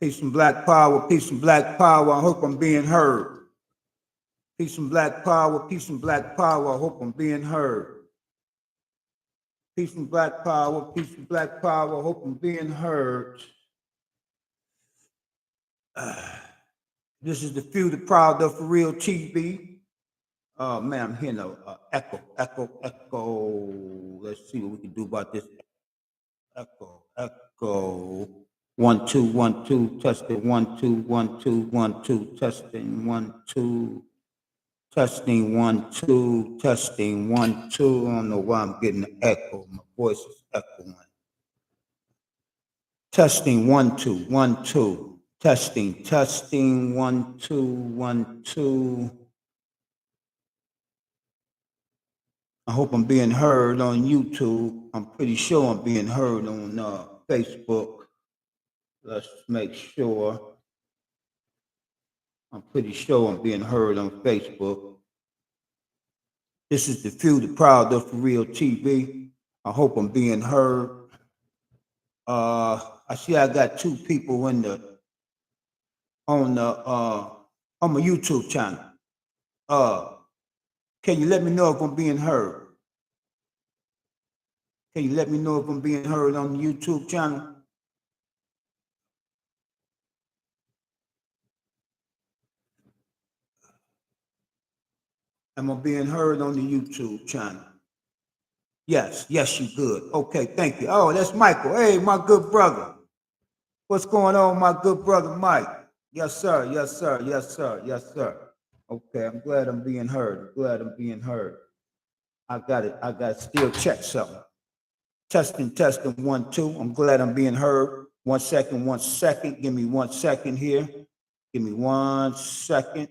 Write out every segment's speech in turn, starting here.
Peace and black power, peace and black power. I hope I'm being heard. Peace and black power, peace and black power. I hope I'm being heard. Peace and black power, peace and black power. I hope I'm being heard. This is the few, the proud of For Real TV. Man, I'm hearing a echo. Let's see what we can do about this. Echo. 1 2 1 2 testing 1 2 1 2 1 2 testing 1 2 testing 1 2 testing 1 2. I don't know why I'm getting an echo. My voice is echoing. Testing 1 2 1 2 testing 1 2 1 2. I hope I'm being heard on YouTube. I'm pretty sure I'm being heard on Facebook. Let's make sure. I'm pretty sure I'm being heard on Facebook. This is the few, the proud of For Real TV. I hope I'm being heard. I see I got 2 people on my YouTube channel. Can you let me know if I'm being heard? Can you let me know if I'm being heard on the YouTube channel? Am I being heard on the YouTube channel? Yes, you good. Okay, thank you. Oh, that's Michael. Hey, my good brother. What's going on, my good brother Mike? Yes, sir. Okay, I'm glad I'm being heard. I got it. I got to still check something. Testing 1 2. I'm glad I'm being heard. 1 second. Give me 1 second here. Give me 1 second.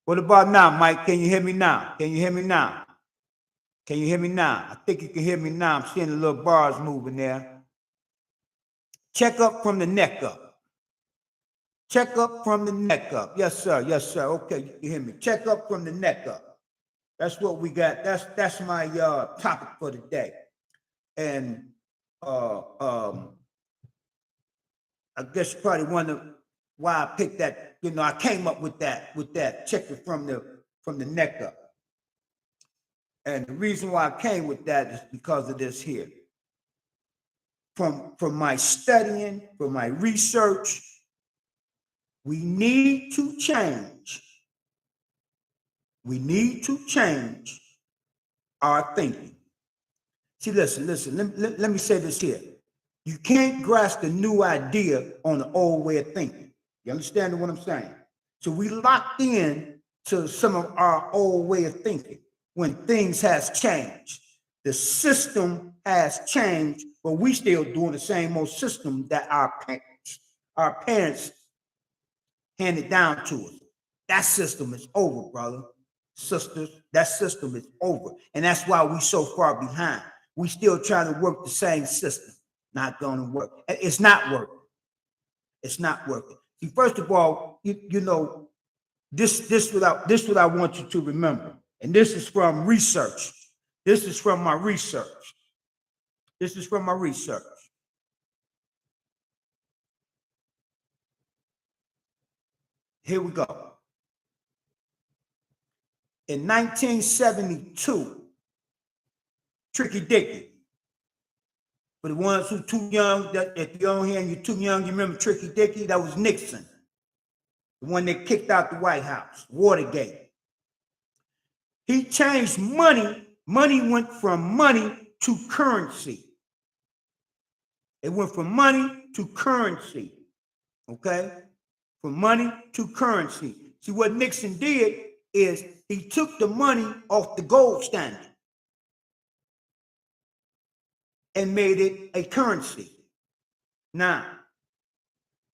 What about now, Mike? Can you hear me now? I think you can hear me now. I'm seeing the little bars moving there. Check up from the neck up. Yes, sir. Okay, you can hear me. Check up from the neck up. That's what we got. That's my topic for today. And I guess you probably wonder why I picked that. I came up with that checking from the neck up. And the reason why I came with that is because of this here. From my studying, from my research, we need to change. We need to change our thinking. See, listen, let me say this here. You can't grasp the new idea on the old way of thinking. You understand what I'm saying? So we locked in to some of our old way of thinking when things has changed. The system has changed, but we still doing the same old system that our parents handed down to us. That system is over, brother, sisters. That system is over. And that's why we so far behind. We still trying to work the same system. Not going to work. It's not working. It's not working. See, first of all, you know, this what I want you to remember. And this is from research. This is from my research. This is from my research. Here we go. In 1972, Tricky Dicky. For the ones who too young, that if you're on here and you're too young, you remember Tricky Dicky? That was Nixon, the one that kicked out the White House, Watergate. He changed money. Money went from money to currency. It went from money to currency, okay? From money to currency. See, what Nixon did is he took the money off the gold standard and made it a currency. Now,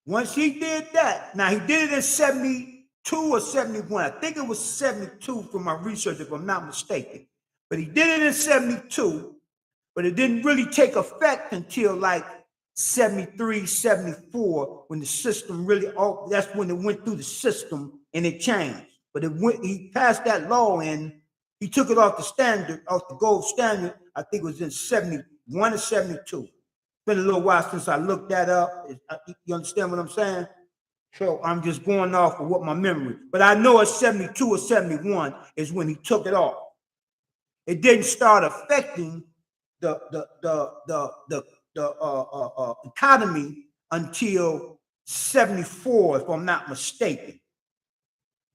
once he did that, now he did it in 72 or 71. I think it was 72 from my research, if I'm not mistaken. But he did it in 72, but it didn't really take effect until like 73, 74, when the system really, that's when it went through the system and it changed. But he passed that law and he took it off the standard, off the gold standard. I think it was in 71 or 72. It's been a little while since I looked that up. You understand what I'm saying? So I'm just going off of what my memory. But I know it's 72 or 71 is when he took it off. It didn't start affecting the economy until 74, if I'm not mistaken.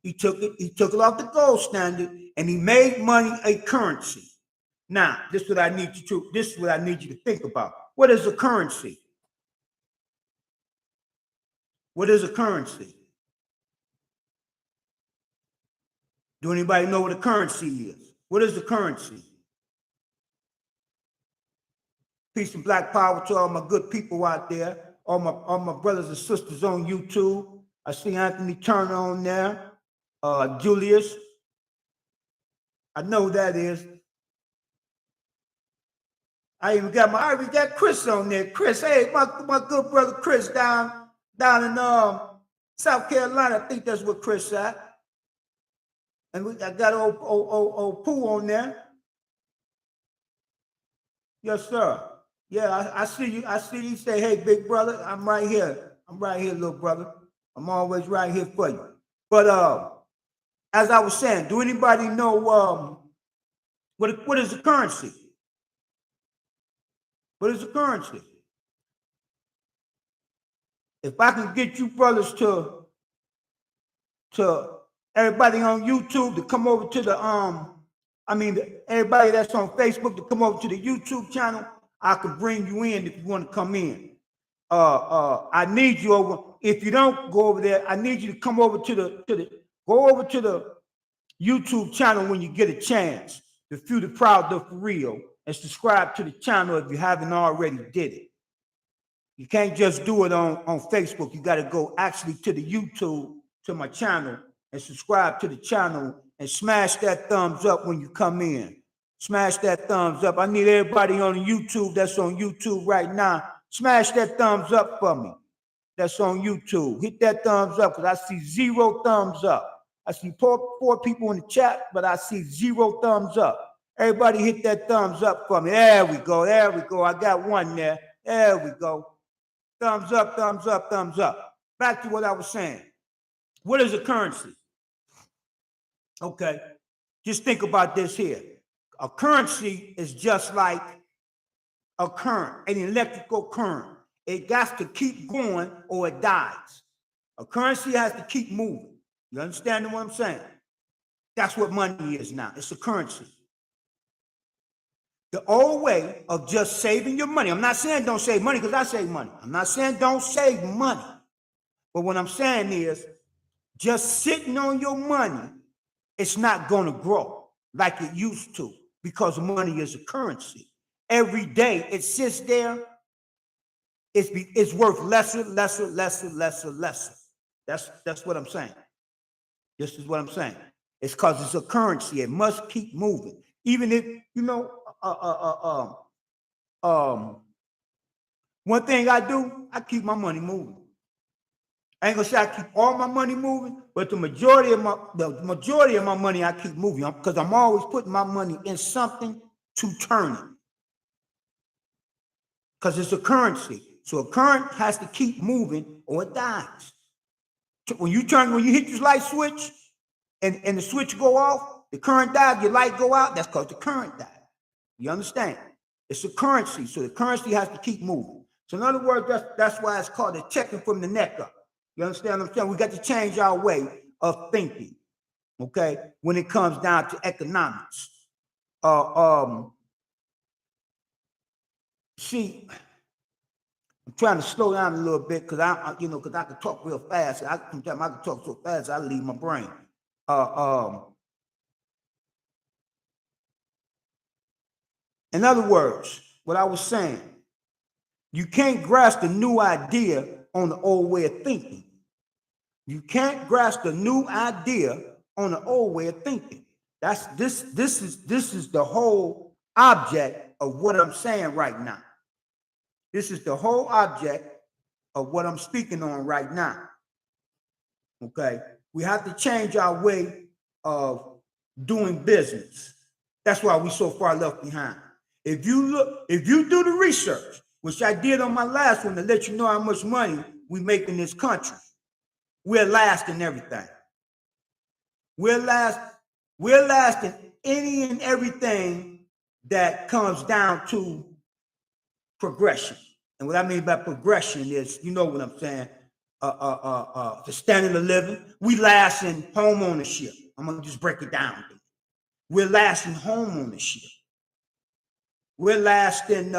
He took it off the gold standard and he made money a currency. Now, this is what I need you to think about. What is a currency? What is a currency? Do anybody know what a currency is? What is a currency? Peace and black power to all my good people out there, all my brothers and sisters on YouTube. I see Anthony Turner on there, Julius. I know who that is. I even got Chris on there. Chris, hey, my good brother Chris down in South Carolina. I think that's where Chris at. And I got old Pooh on there. Yes, sir. Yeah, I see you. I see you say, hey, big brother, I'm right here. I'm right here, little brother. I'm always right here for you. But as I was saying, do anybody know what is a currency? What is a currency? If I can get you brothers to everybody on YouTube to come over to the everybody that's on Facebook to come over to the YouTube channel, I can bring you in if you want to come in. I need you over. If you don't go over there, I need you to come over to the YouTube channel when you get a chance. The Few, the Proud, the For Real, and subscribe to the channel if you haven't already did it. You can't just do it on Facebook. You got to go actually to the YouTube, to my channel, and subscribe to the channel and smash that thumbs up when you come in. Smash that thumbs up. I need everybody on YouTube that's on YouTube right now. Smash that thumbs up for me. That's on YouTube. Hit that thumbs up because I see 0 thumbs up. I see four people in the chat, but I see 0 thumbs up. Everybody hit that thumbs up for me. There we go. There we go. I got one there. There we go. Thumbs up, thumbs up, thumbs up. Back to what I was saying. What is a currency? Okay. Just think about this here. A currency is just like a current, an electrical current. It got to keep going or it dies. A currency has to keep moving. You understand what I'm saying? That's what money is now. It's a currency. The old way of just saving your money. I'm not saying don't save money because I save money. I'm not saying don't save money. But what I'm saying is just sitting on your money, it's not going to grow like it used to because money is a currency. Every day it sits there, it's worth lesser. That's what I'm saying. This is what I'm saying. It's because it's a currency. It must keep moving. Even if, one thing I do, I keep my money moving. I ain't gonna say I keep all my money moving, but the majority of my money I keep moving because I'm always putting my money in something to turn it. Because it's a currency. So a current has to keep moving or it dies. When you hit this light switch and the switch go off, the current dies, your light go out, that's because the current died. You understand? It's a currency, so the currency has to keep moving. So in other words, that's why it's called the checking from the neck up. You understand what I'm saying? We got to change our way of thinking, okay, when it comes down to economics. See, I'm trying to slow down a little bit because I can talk real fast. Sometimes I can talk so fast I leave my brain. In other words, what I was saying, you can't grasp the new idea on the old way of thinking. You can't grasp the new idea on the old way of thinking. This is the whole object of what I'm saying right now. This is the whole object of what I'm speaking on right now. Okay, we have to change our way of doing business. That's why we're so far left behind. If you do the research, which I did on my last one to let you know how much money we make in this country, we're last in everything. We're last in any and everything that comes down to progression. And what I mean by progression is, you know what I'm saying, the standard of living. We last in home ownership. I'm gonna just break it down. We're last in home ownership. We're last in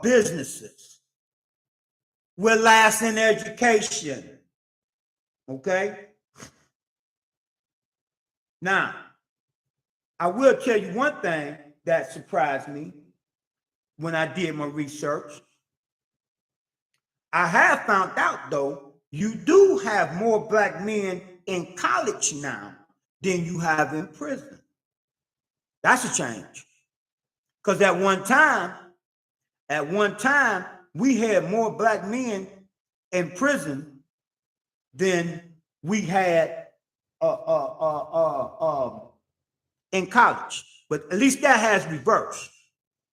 businesses. We're last in education. Okay. Now, I will tell you one thing that surprised me when I did my research. I have found out, though, you do have more black men in college now than you have in prison. That's a change. Because at one time, we had more black men in prison than we had in college. But at least that has reversed.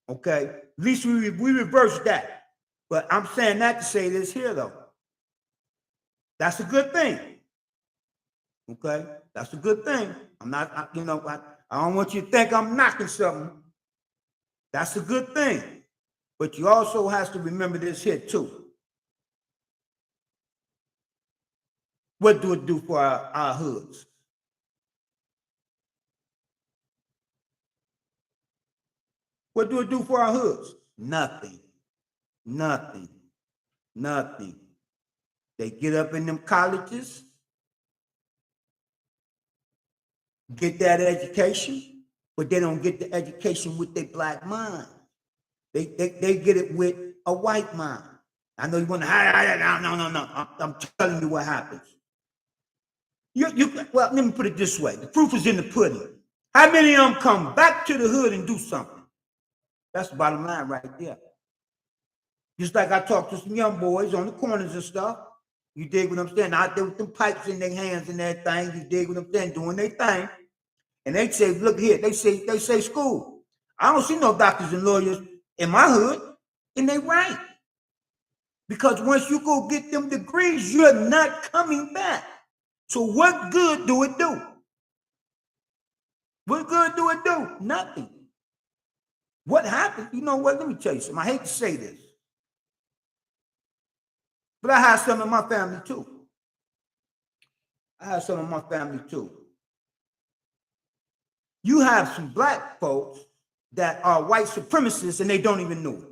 Okay? At least we reversed that. But I'm saying that to say this here, though. That's a good thing. Okay? That's a good thing. I'm not, I don't want you to think I'm knocking something. That's a good thing. But you also have to remember this here, too. What do it do for our hoods? What do it do for our hoods? Nothing. Nothing. Nothing. They get up in them colleges, get that education, but they don't get the education with their black mind. They get it with a white mind. I know you want to, no. I'm telling you what happens. Well, let me put it this way. The proof is in the pudding. How many of them come back to the hood and do something? That's the bottom line right there. Just like I talked to some young boys on the corners and stuff. You dig what I'm saying? Out there with them pipes in their hands and that thing. You dig what I'm saying? Doing their thing. And they say, look here, they say school. I don't see no doctors and lawyers in my hood. And they right. Because once you go get them degrees, you're not coming back. So what good do it do? What good do it do? Nothing. What happened? You know what? Let me tell you something. I hate to say this. But I have some in my family too. You have some black folks that are white supremacists and they don't even know it.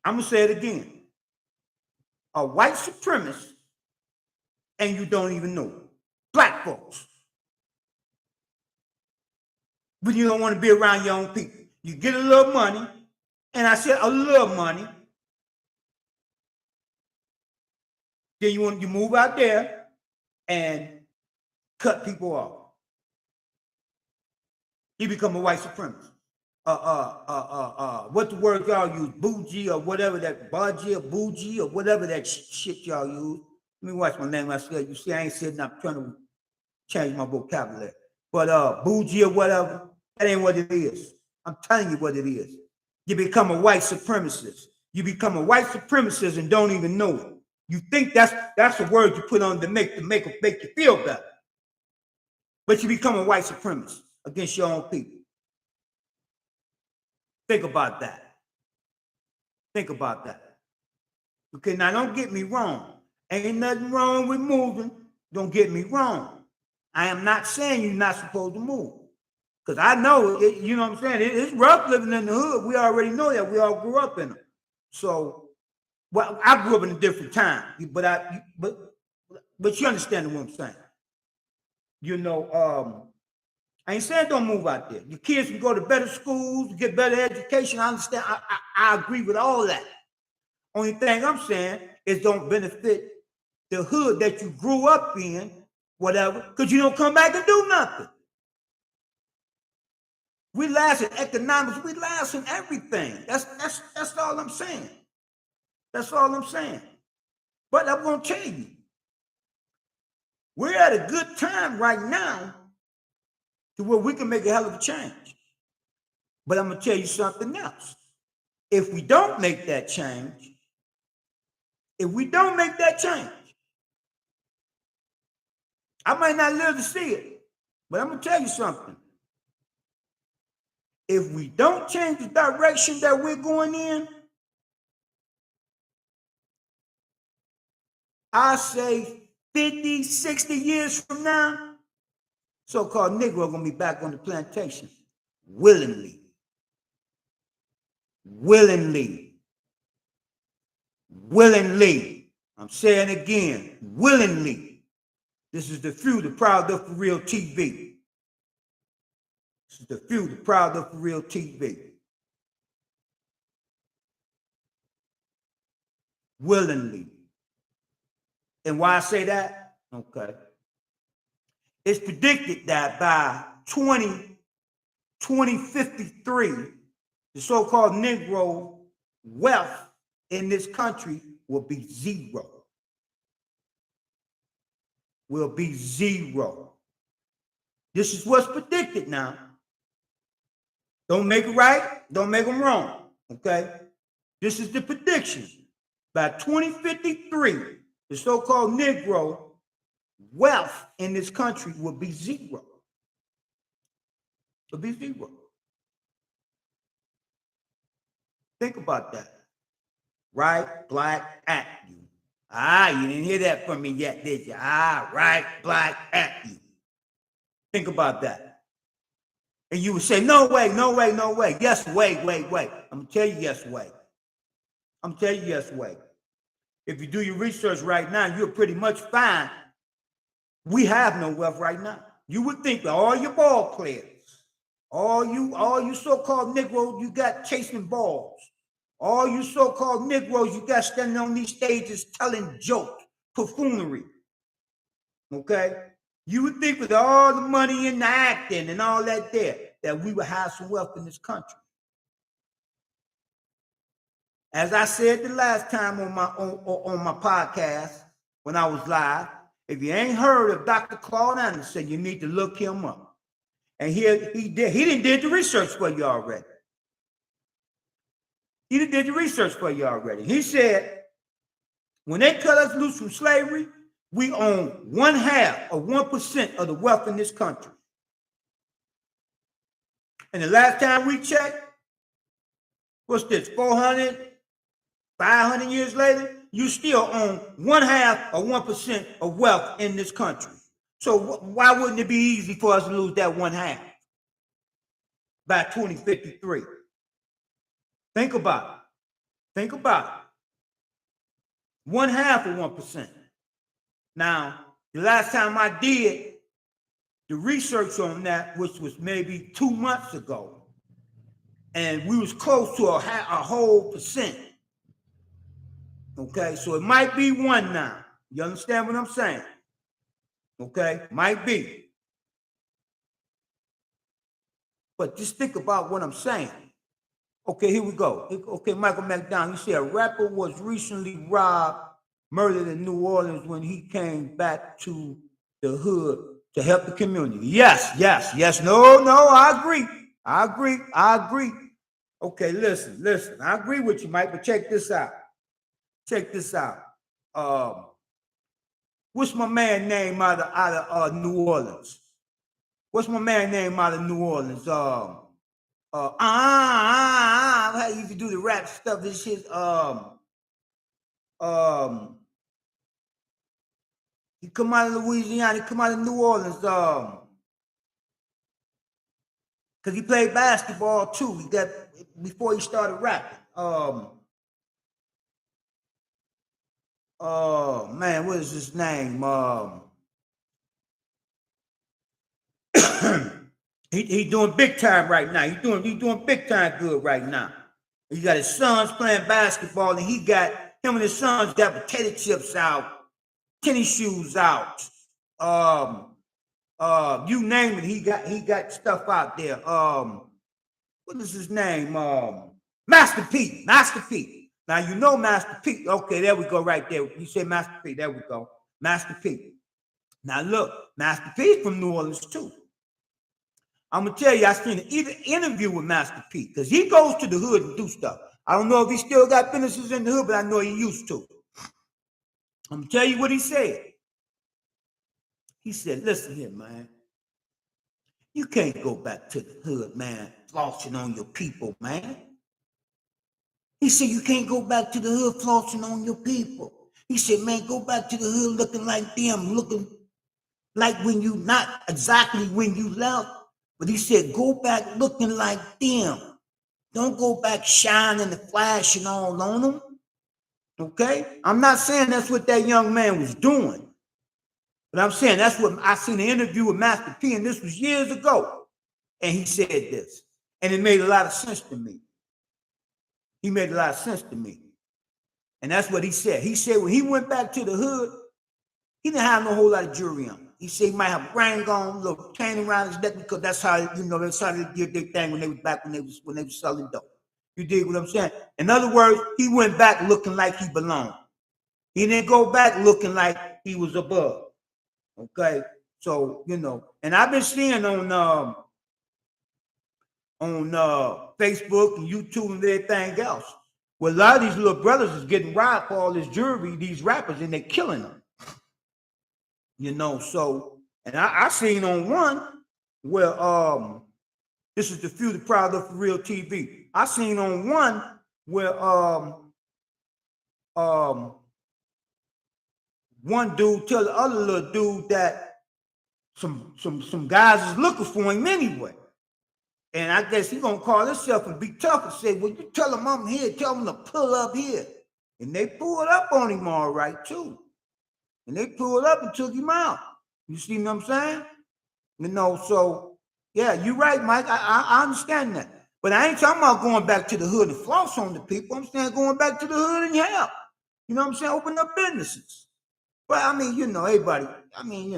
I'm going to say it again. A white supremacist and you don't even know it. Black folks. But you don't want to be around your own people. You get a little money, and I said a little money, Then you move out there and cut people off. You become a white supremacist. What the word y'all use, bougie or whatever that, budgie or bougie or whatever that shit y'all use. Let me watch my name. You see, I ain't sitting up trying to change my vocabulary. But bougie or whatever, that ain't what it is. I'm telling you what it is. You become a white supremacist. You become a white supremacist and don't even know it. You think that's a word you put on to make you feel better. But you become a white supremacist against your own people. Think about that. Think about that. Okay, now don't get me wrong. Ain't nothing wrong with moving. Don't get me wrong. I am not saying you're not supposed to move. Because I know, you know what I'm saying? It's rough living in the hood. We already know that. We all grew up in them. So, well, I grew up in a different time. But you understand what I'm saying. You know, I ain't saying don't move out there. Your kids can go to better schools, get better education. I understand. I agree with all that. Only thing I'm saying is don't benefit the hood that you grew up in, whatever, because you don't come back and do nothing. We last in economics. We last in everything. That's all I'm saying. That's all I'm saying. But I'm going to tell you, we're at a good time right now to where we can make a hell of a change. But I'm going to tell you something else. If we don't make that change, I might not live to see it, but I'm going to tell you something. If we don't change the direction that we're going in, I say 50, 60 years from now, so-called Negro going to be back on the plantation willingly. I'm saying again, willingly. This is the few, the proud of For Real TV. This is the few, the proud of For Real TV. Willingly. And why I say that? Okay. It's predicted that by 2053, the so-called Negro wealth in this country will be zero. Will be zero. This is what's predicted now. Don't make it right, don't make them wrong, okay? This is the prediction. By 2053, the so-called Negro wealth in this country will be zero. It'll be zero. Think about that. Right, black, at you. You didn't hear that from me yet, did you? Right, black, at you. Think about that. And you would say, no way. Yes, wait. I'm going to tell you yes, way. If you do your research right now, you'll pretty much find we have no wealth right now. You would think that all your ball players, all you so-called Negroes you got chasing balls, all you so-called Negroes you got standing on these stages telling jokes, buffoonery, okay? You would think with all the money in the acting and all that there, that we would have some wealth in this country. As I said the last time on my podcast, when I was live, if you ain't heard of Dr. Claude Anderson, you need to look him up. And he didn't did the research for you already. He said, when they cut us loose from slavery, we own 1/2 of 1% of the wealth in this country. And the last time we checked, what's this, 400, 500 years later, you still own 1/2 of 1% of wealth in this country. So why wouldn't it be easy for us to lose that 1/2 by 2053? Think about it. 1/2 of 1%. Now, the last time I did the research on that, which was maybe 2 months ago, and we was close to a whole percent. Okay, so it might be 1 now, You understand what I'm saying? Okay, might be. But just think about what I'm saying. Okay, here we go. Okay, Michael McDonald, you said a rapper was recently robbed, murdered in New Orleans when he came back to the hood to help the community. Yes. No, I agree. I agree. Okay, listen. I agree with you, Mike, but check this out. Um, what's my man name out of New Orleans? What's my man name out of New Orleans? How you can do the rap stuff. This shit. He come out of Louisiana. He come out of New Orleans. Because he played basketball too. He got before he started rapping. Man, what is his name? He doing big time right now. He doing big time good right now. He got his sons playing basketball, and he got him and his sons got potato chips out, tennis shoes out. You name it, he got stuff out there. What is his name? Master P. Now you know Master P. Okay, there we go, right there. You say Master P. There we go, Master P. Now look, Master P is from New Orleans too. I'm gonna tell you, I seen an interview with Master P because he goes to the hood and do stuff. I don't know if he still got businesses in the hood, but I know he used to. I'm gonna tell you what he said. He said, "Listen here, man. You can't go back to the hood, man, flossing on your people, man." He said, "You can't go back to the hood flossing on your people." He said, "Man, go back to the hood looking like them, looking like when you, not exactly when you left, but he said, go back looking like them. Don't go back shining and flashing all on them." Okay? I'm not saying that's what that young man was doing, but I'm saying that's what I seen an interview with Master P, and this was years ago. And he said this, and it made a lot of sense to me. He made a lot of sense to me. And that's what he said. He said when he went back to the hood, he didn't have no whole lot of jewelry on. He said he might have a ring on, a little chain around his neck, because that's how, that's how they did their thing when they was back when they was selling dope. You dig what I'm saying? In other words, he went back looking like he belonged. He didn't go back looking like he was above. Okay, so and I've been seeing on Facebook and YouTube and everything else, where a lot of these little brothers is getting robbed for all this jewelry, these rappers, and they're killing them. So, and I seen on one where this is the Few, the Proud of For Real TV. I seen on one where one dude tell the other little dude that some guys is looking for him anyway. And I guess he gonna call himself and be tough and say, "Well, you tell him I'm here, tell him to pull up here." And they pulled up on him all right too. And they pulled up and took him out. You see what I'm saying? So yeah, you're right, Mike. I understand that. But I ain't talking about going back to the hood and floss on the people. I'm saying going back to the hood and help. You know what I'm saying? Open up businesses. But I mean, everybody, I mean, I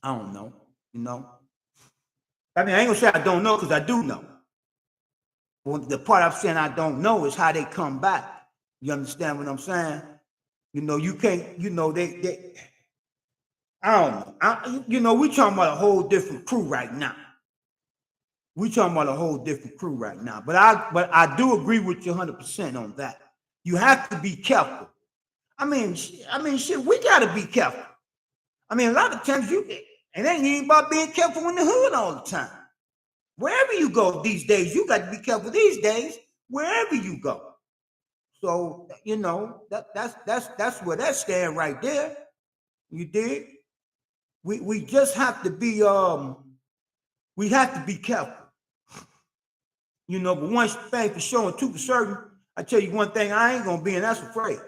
don't know. I mean, I ain't gonna say I don't know, because I do know. Well, the part I'm saying I don't know is how they come back. You understand what I'm saying? You can't, they I don't know. We talking about a whole different crew right now. But I do agree with you 100% on that. You have to be careful. I mean, shit, we gotta be careful. I mean, a lot of times it ain't even about being careful in the hood all the time. Wherever you go these days, you got to be careful these days, wherever you go. So, that's where that stand right there. You dig? We just have to be we have to be careful. But one thing for sure and two for certain, I tell you one thing I ain't gonna be, and that's afraid.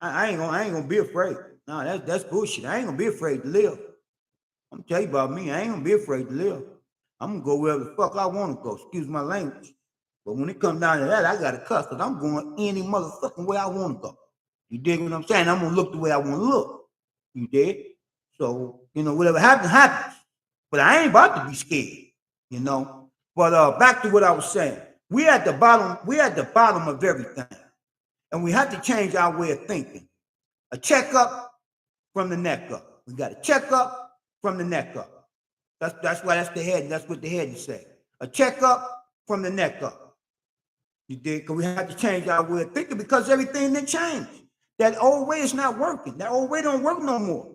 I ain't gonna be afraid. No, that's bullshit. I ain't gonna be afraid to live. I'm telling you about me. I ain't gonna be afraid to live. I'm gonna go wherever the fuck I want to go. Excuse my language. But when it comes down to that, I got to cuss because I'm going any motherfucking way I want to go. You dig what I'm saying? I'm going to look the way I want to look. You dig? So, whatever happens, happens. But I ain't about to be scared, But back to what I was saying. We at the bottom of everything. And we have to change our way of thinking. A checkup from the neck up. We got a checkup from the neck up. That's why that's the head. That's what the head say. A checkup from the neck up. You did, because we have to change our way of thinking because everything didn't change. That old way is not working. That old way don't work no more.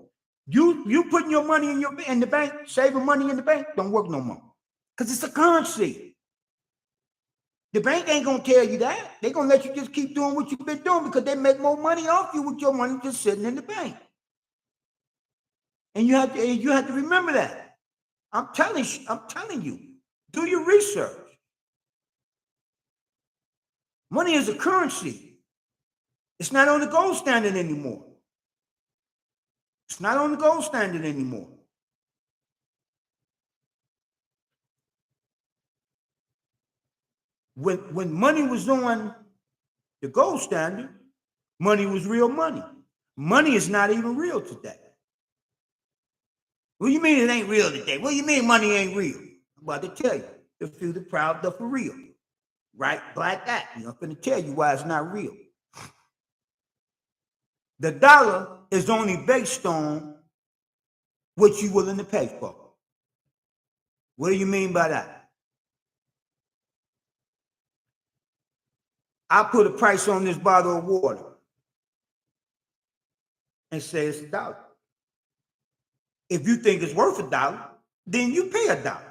You putting your money in the bank, saving money in the bank, don't work no more. Because it's a currency. The bank ain't gonna tell you that. They're gonna let you just keep doing what you've been doing because they make more money off you with your money just sitting in the bank. And you have to remember that. I'm telling you, do your research. Money is a currency. It's not on the gold standard anymore. It's not on the gold standard anymore. When money was on the gold standard, money was real money. Money is not even real today. What do you mean it ain't real today? What do you mean money ain't real? I'm about to tell you. The few, the proud, the for real. Right? Like that. I'm going to tell you why it's not real. The dollar is only based on what you're willing to pay for. What do you mean by that? I put a price on this bottle of water and say it's $1. If you think it's worth $1, then you pay $1.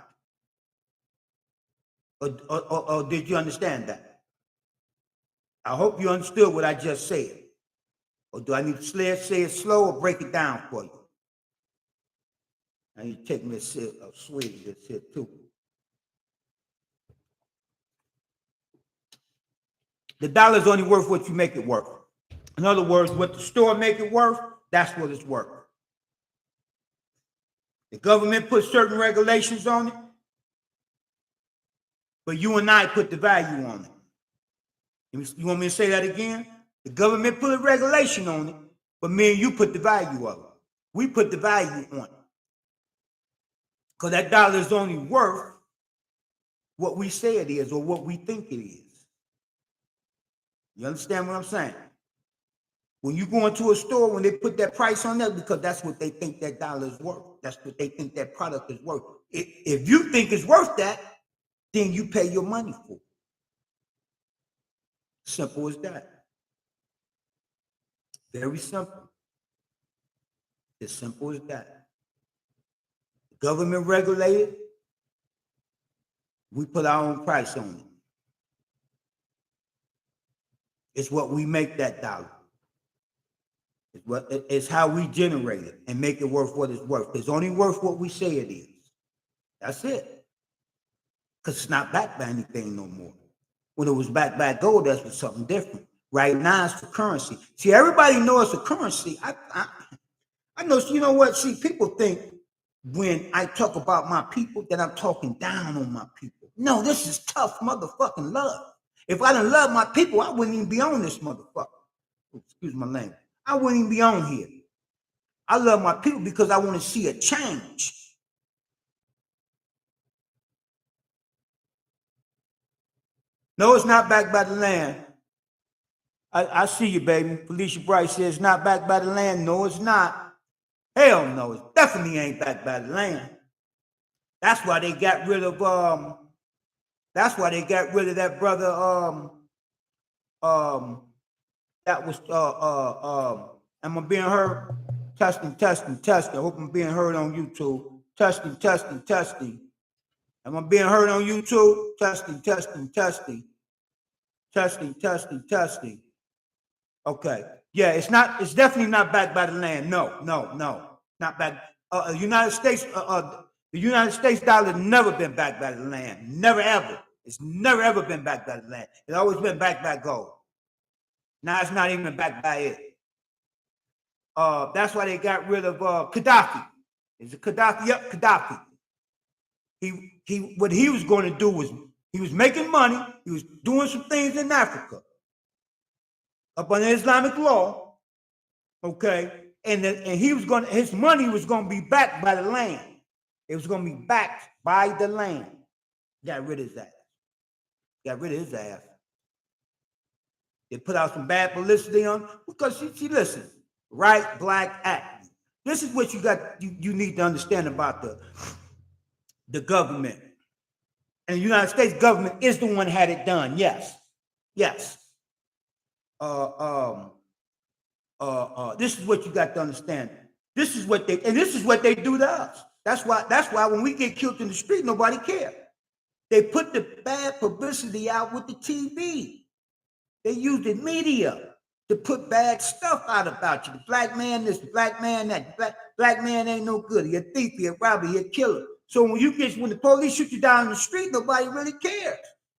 Or did you understand that? I hope you understood what I just said. Or do I need to say it slow or break it down for you? I need to take me a sip of sweetie this here too. The dollar is only worth what you make it worth. In other words, what the store make it worth, that's what it's worth. The government puts certain regulations on it, but you and I put the value on it. You want me to say that again? The government put a regulation on it, but me and you put the value of it. We put the value on it. Because that dollar is only worth what we say it is or what we think it is. You understand what I'm saying? When you go into a store, when they put that price on that, because that's what they think that dollar is worth. That's what they think that product is worth. If you think it's worth that, then you pay your money for it. Simple as that. Very simple. As simple as that. Government regulated, we put our own price on it. It's what we make that dollar. It's how we generate it and make it worth what it's worth. It's only worth what we say it is. That's it. Because it's not backed by anything no more. When it was backed by gold, that's was something different. Right now, it's for currency. See, everybody knows it's a currency. I know, you know what? See, people think when I talk about my people that I'm talking down on my people. No, this is tough motherfucking love. If I didn't love my people, I wouldn't even be on this motherfucker. Excuse my language. I wouldn't even be on here. I love my people because I want to see a change. No, it's not backed by the land. I see you, baby. Felicia Bright says it's not backed by the land. No, it's not. Hell no, it definitely ain't backed by the land. That's why they got rid of that's why they got rid of that brother that was am I being heard? Testing. I hope I'm being heard on YouTube. Testing. Am I being heard on YouTube? Testing. Okay. Yeah, it's definitely not backed by the land. No. Not backed. The United States dollar has never been backed by the land. Never ever. It's never ever been backed by the land. It's always been backed by gold. Now it's not even backed by it. That's why they got rid of Gaddafi. Is it Gaddafi? Yep, Gaddafi. What he was going to do was He was making money. He was doing some things in Africa up under Islamic law. Okay. And he was going to, his money was going to be backed by the land. It was going to be backed by the land. Got rid of his ass. Got rid of his ass. They put out some bad publicity on because she listen, right, black act. This is what you need to understand about the government. And the United States government is the one that had it done. Yes. Yes. This is what you got to understand. This is what they do to us. That's why when we get killed in the street, nobody cares. They put the bad publicity out with the TV. They use the media to put bad stuff out about you. The black man this, the black man that. The black man ain't no good. He a thief, he a robber, he a killer. So when the police shoot you down in the street, nobody really cares.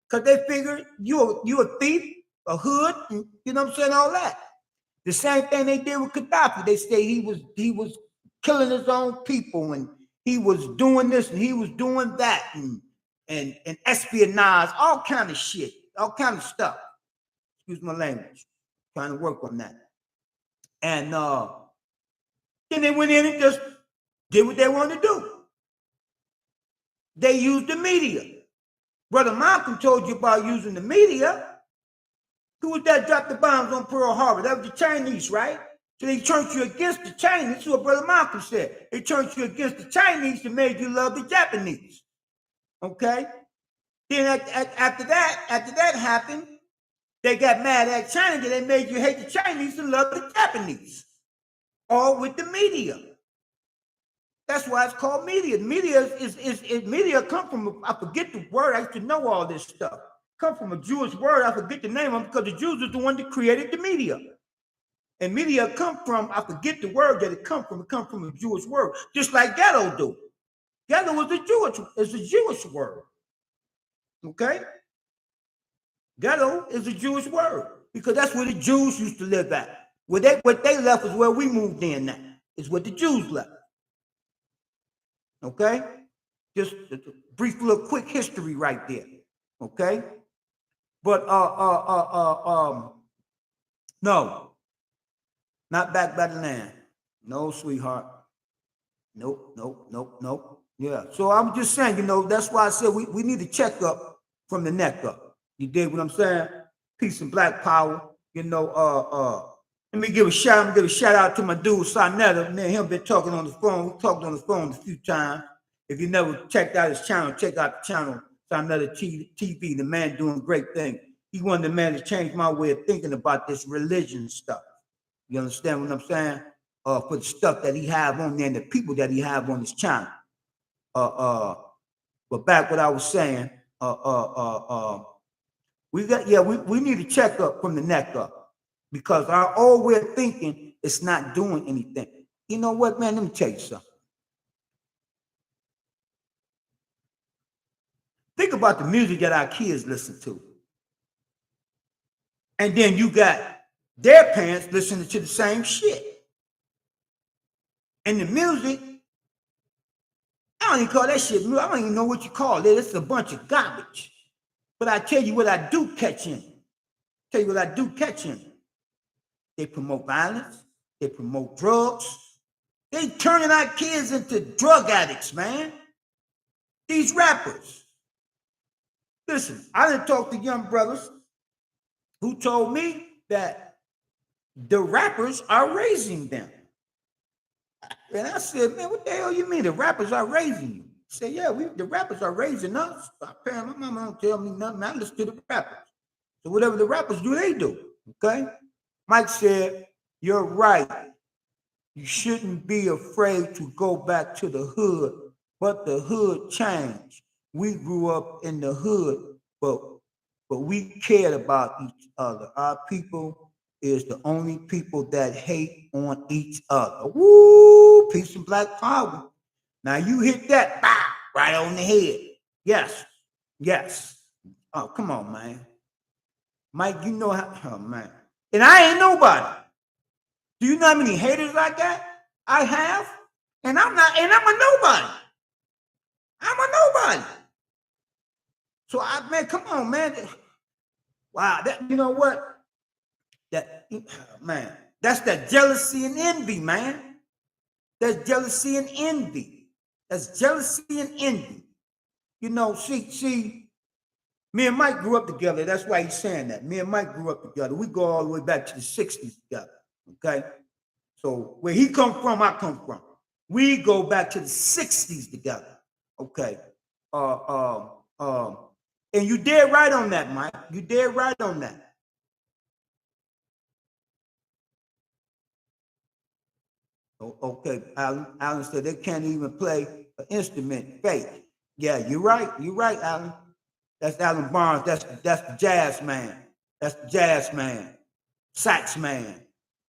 Because they figure you a thief, a hood, and, you know what I'm saying, all that. The same thing they did with Gaddafi. They say he was killing his own people, and he was doing this and he was doing that, and espionage, all kind of shit, all kind of stuff. Excuse my language. Trying to work on that. And then they went in and just did what they wanted to do. They used the media. Brother Malcolm told you about using the media. Who was that dropped the bombs on Pearl Harbor? That was the Chinese, right? So they turned you against the Chinese. That's what Brother Malcolm said. They turned you against the Chinese and made you love the Japanese. Okay? Then after that happened, they got mad at China and they made you hate the Chinese and love the Japanese. All with the media. That's why it's called media. Media media come from, I forget the word, I used to know all this stuff. Come from a Jewish word, I forget the name of it, because the Jews are the one that created the media. And media come from, I forget the word that it come from a Jewish word, just like ghetto do. Ghetto is a Jewish word. Okay? Ghetto is a Jewish word, because that's where the Jews used to live at. What they left is where we moved in now. Is what the Jews left. Okay? Just a brief little quick history right there. Okay? But no, not back by the land. No, sweetheart. Nope. Yeah. So I'm just saying, that's why I said we need to check up from the neck up. You dig what I'm saying? Peace and black power. Let me give a shout out to my dude Sonetta. Man, him been talking on the phone. We talked on the phone a few times. If you never checked out his channel, check out the channel Sonetta TV. The man doing great things. He one of the men that changed my way of thinking about this religion stuff. You understand what I'm saying? For the stuff that he have on there and the people that he have on his channel. But back what I was saying, we need to check up from the neck up, because our old way of thinking is not doing anything. You know what, man? Let me tell you something. Think about the music that our kids listen to. And then you got their parents listening to the same shit. And the music, I don't even call that shit music. I don't even know what you call it. It's a bunch of garbage. But I tell you what I do catch in. They promote violence. They promote drugs. They turning our kids into drug addicts, man. These rappers. Listen, I done talked to young brothers who told me that the rappers are raising them. And I said, man, what the hell you mean the rappers are raising you? He said, yeah, the rappers are raising us. Apparently, my mama don't tell me nothing. I listen to the rappers. So whatever the rappers do, they do. Okay? Mike said, you're right. You shouldn't be afraid to go back to the hood, but the hood changed. We grew up in the hood, but we cared about each other. Our people is the only people that hate on each other. Woo! Peace and black power. Now you hit that right on the head. Yes. Oh, come on, man. Mike, you know how, oh man. And I ain't nobody. Do you know how many haters I got? I have. And I'm a nobody. I'm a nobody. So man, come on, man. Wow, that you know what? That man, that's that jealousy and envy, man. That's jealousy and envy. That's jealousy and envy. You know, see, me and Mike grew up together. That's why he's saying that. Me and Mike grew up together. We go all the way back to the 60s together. Okay. So where he come from, I come from. We go back to the 60s together. Okay. Uh, um, um, and you did right on that, Mike. You did right on that. Okay, Alan said they can't even play an instrument. Fake. Yeah, you're right. You're right, Alan. That's Alan Barnes. That's the jazz man. That's the jazz man. Sax man.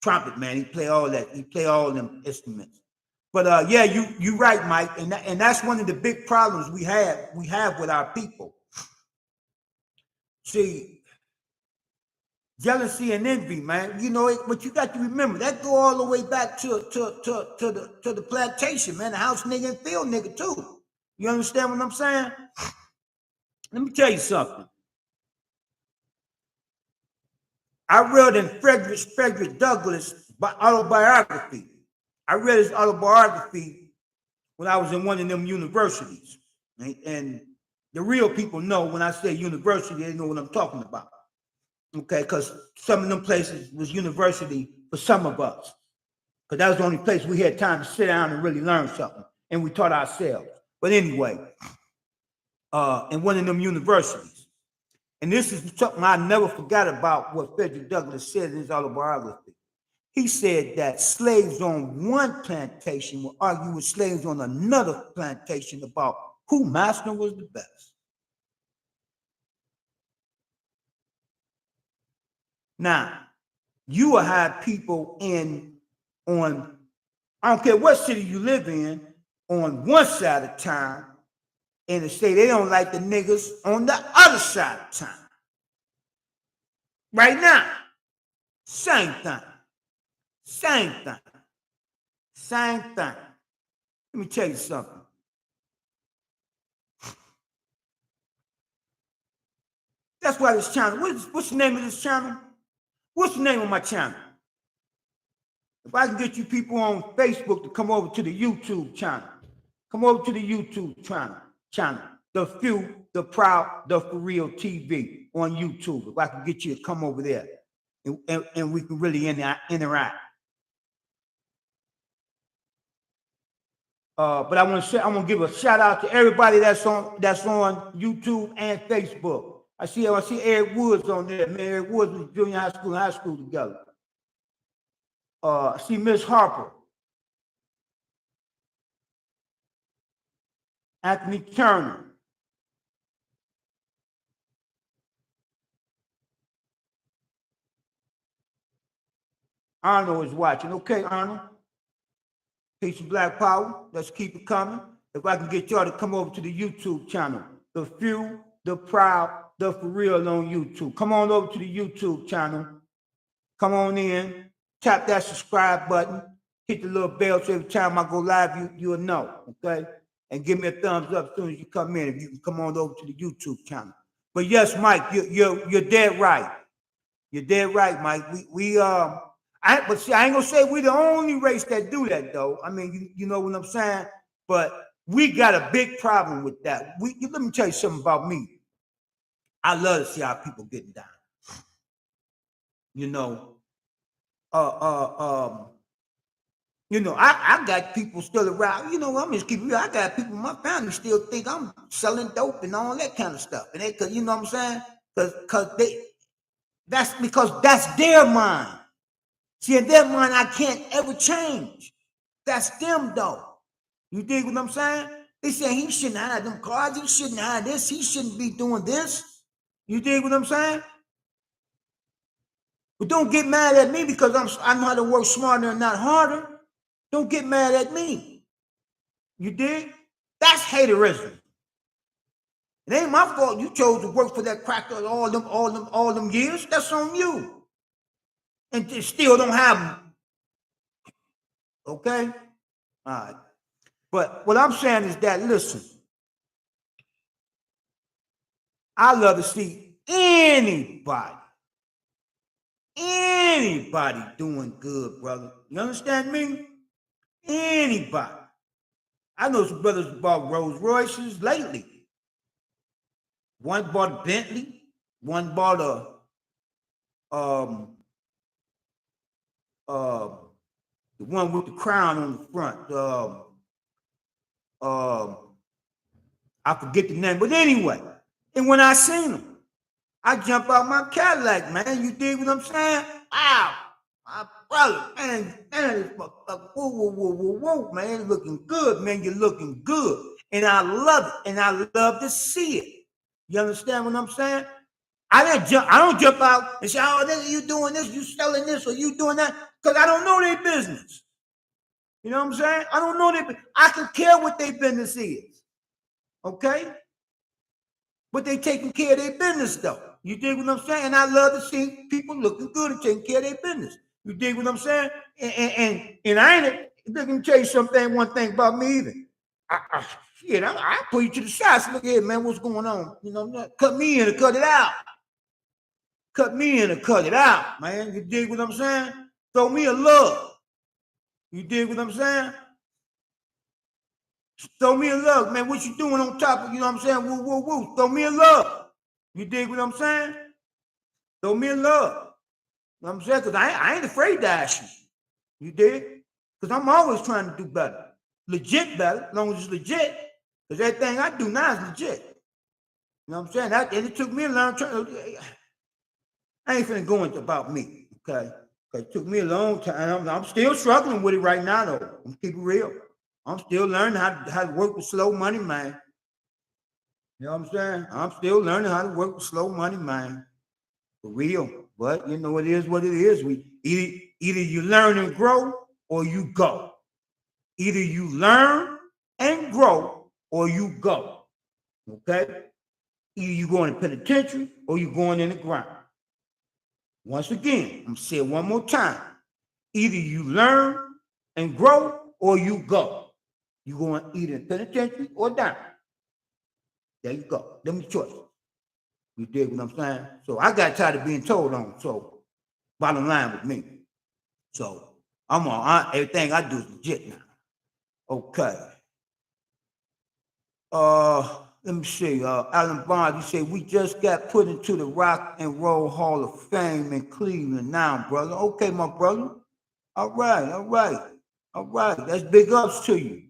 Trumpet man. He play all that. He play all them instruments. But yeah, you right, Mike. And that's one of the big problems we have with our people. See, jealousy and envy, man. You know, but you got to remember that go all the way back to the plantation, man. The house nigga and field nigga too. You understand what I'm saying? Let me tell you something. I read in Frederick Douglass' autobiography. I read his autobiography when I was in one of them universities. And the real people know when I say university, they know what I'm talking about. Okay, because some of them places was university for some of us. Because that was the only place we had time to sit down and really learn something. And we taught ourselves. But anyway, in one of them universities. And this is something I never forgot about what Frederick Douglass said in his autobiography. He said that slaves on one plantation will argue with slaves on another plantation about who master was the best. Now, you will have people on, I don't care what city you live in, on one side of town, and they say they don't like the niggas on the other side of town. Right now, same thing. Same thing. Same thing. Let me tell you something. That's why this channel, what's the name of this channel? What's the name of my channel? If I can get you people on Facebook to come over to the YouTube channel, come over to the YouTube channel. The Few, the Proud, the For Real TV on YouTube. If I can get you to come over there and we can really interact. But I want to give a shout out to everybody that's on YouTube and Facebook. I see Eric Woods on there. Man, Eric Woods was junior high school and high school together. I see Miss Harper. Anthony Turner. Arnold is watching. Okay, Arnold. Peace and Black Power. Let's keep it coming. If I can get y'all to come over to the YouTube channel. The Few, the Proud, the For Real on YouTube. Come on over to the YouTube channel. Come on in. Tap that subscribe button. Hit the little bell so every time I go live, you'll know. Okay? And give me a thumbs up as soon as you come in. If you can come on over to the YouTube channel. But yes, Mike, you're dead right. You're dead right, Mike. But see, I ain't gonna say we're the only race that do that, though. I mean, you know what I'm saying? But we got a big problem with that. Let me tell you something about me. I love to see our people getting down. You know, I got people still around. You know, I'm just keeping real. I got people in my family still think I'm selling dope and all that kind of stuff. And they, cause you know what I'm saying? That's because that's their mind. See, in their mind, I can't ever change. That's them, though. You dig what I'm saying? They say he shouldn't have them cards. He shouldn't have this. He shouldn't be doing this. You dig what I'm saying? But don't get mad at me because I know how to work smarter and not harder. Don't get mad at me. You dig? That's haterism. It ain't my fault you chose to work for that cracker all them years. That's on you. And still don't have them. Okay? All right. But what I'm saying is that, listen, I love to see anybody doing good, brother. You understand me? Anybody. I know some brothers bought Rolls Royces lately. One bought a Bentley. One bought the one with the crown on the front. I forget the name, but anyway. And when I seen them, I jump out my Cadillac, man. You dig what I'm saying? Wow, my brother, man, this motherfucker, whoa, man, looking good, man. You're looking good, and I love it, and I love to see it. You understand what I'm saying? I don't jump out and say, "Oh, this you doing this, you selling this, or you doing that," because I don't know their business. You know what I'm saying? I don't know their. I can care what their business is, okay? But they taking care of their business though. You dig what I'm saying? And I love to see people looking good and taking care of their business. You dig what I'm saying? And I ain't. Let me tell you something. One thing about me either. I put you to the side. So look here, man. What's going on? You know, cut me in or cut it out. Cut me in or cut it out, man. You dig what I'm saying? Throw me a love. You dig what I'm saying? Throw me a love, man. What you doing on top of, you know what I'm saying? Woo, woo, woo. Throw me a love. You dig what I'm saying? Throw me a love. You know what I'm saying? Because I ain't afraid to ask you. You dig? Because I'm always trying to do better. Legit better, as long as it's legit. Because everything I do now is legit. You know what I'm saying? And it took me a long time. I ain't finna go into about me, okay? Because it took me a long time. I'm still struggling with it right now, though. I'm keeping it real. I'm still learning how to work with slow money, man. You know what I'm saying? I'm still learning how to work with slow money, man. For real. But you know, it is what it is. We either you learn and grow or you go. Either you learn and grow or you go. Okay? Either you going to penitentiary or you going in the ground. Once again, I'm gonna say it one more time. Either you learn and grow or you go. You going either in penitentiary or down. There you go. Them the choices. You dig what I'm saying? So I got tired of being told on. So bottom line with me. So I'm on everything I do is legit now. Okay. Let me see. Alan Bond, you say we just got put into the Rock and Roll Hall of Fame in Cleveland now, brother. Okay, my brother. All right. That's big ups to you.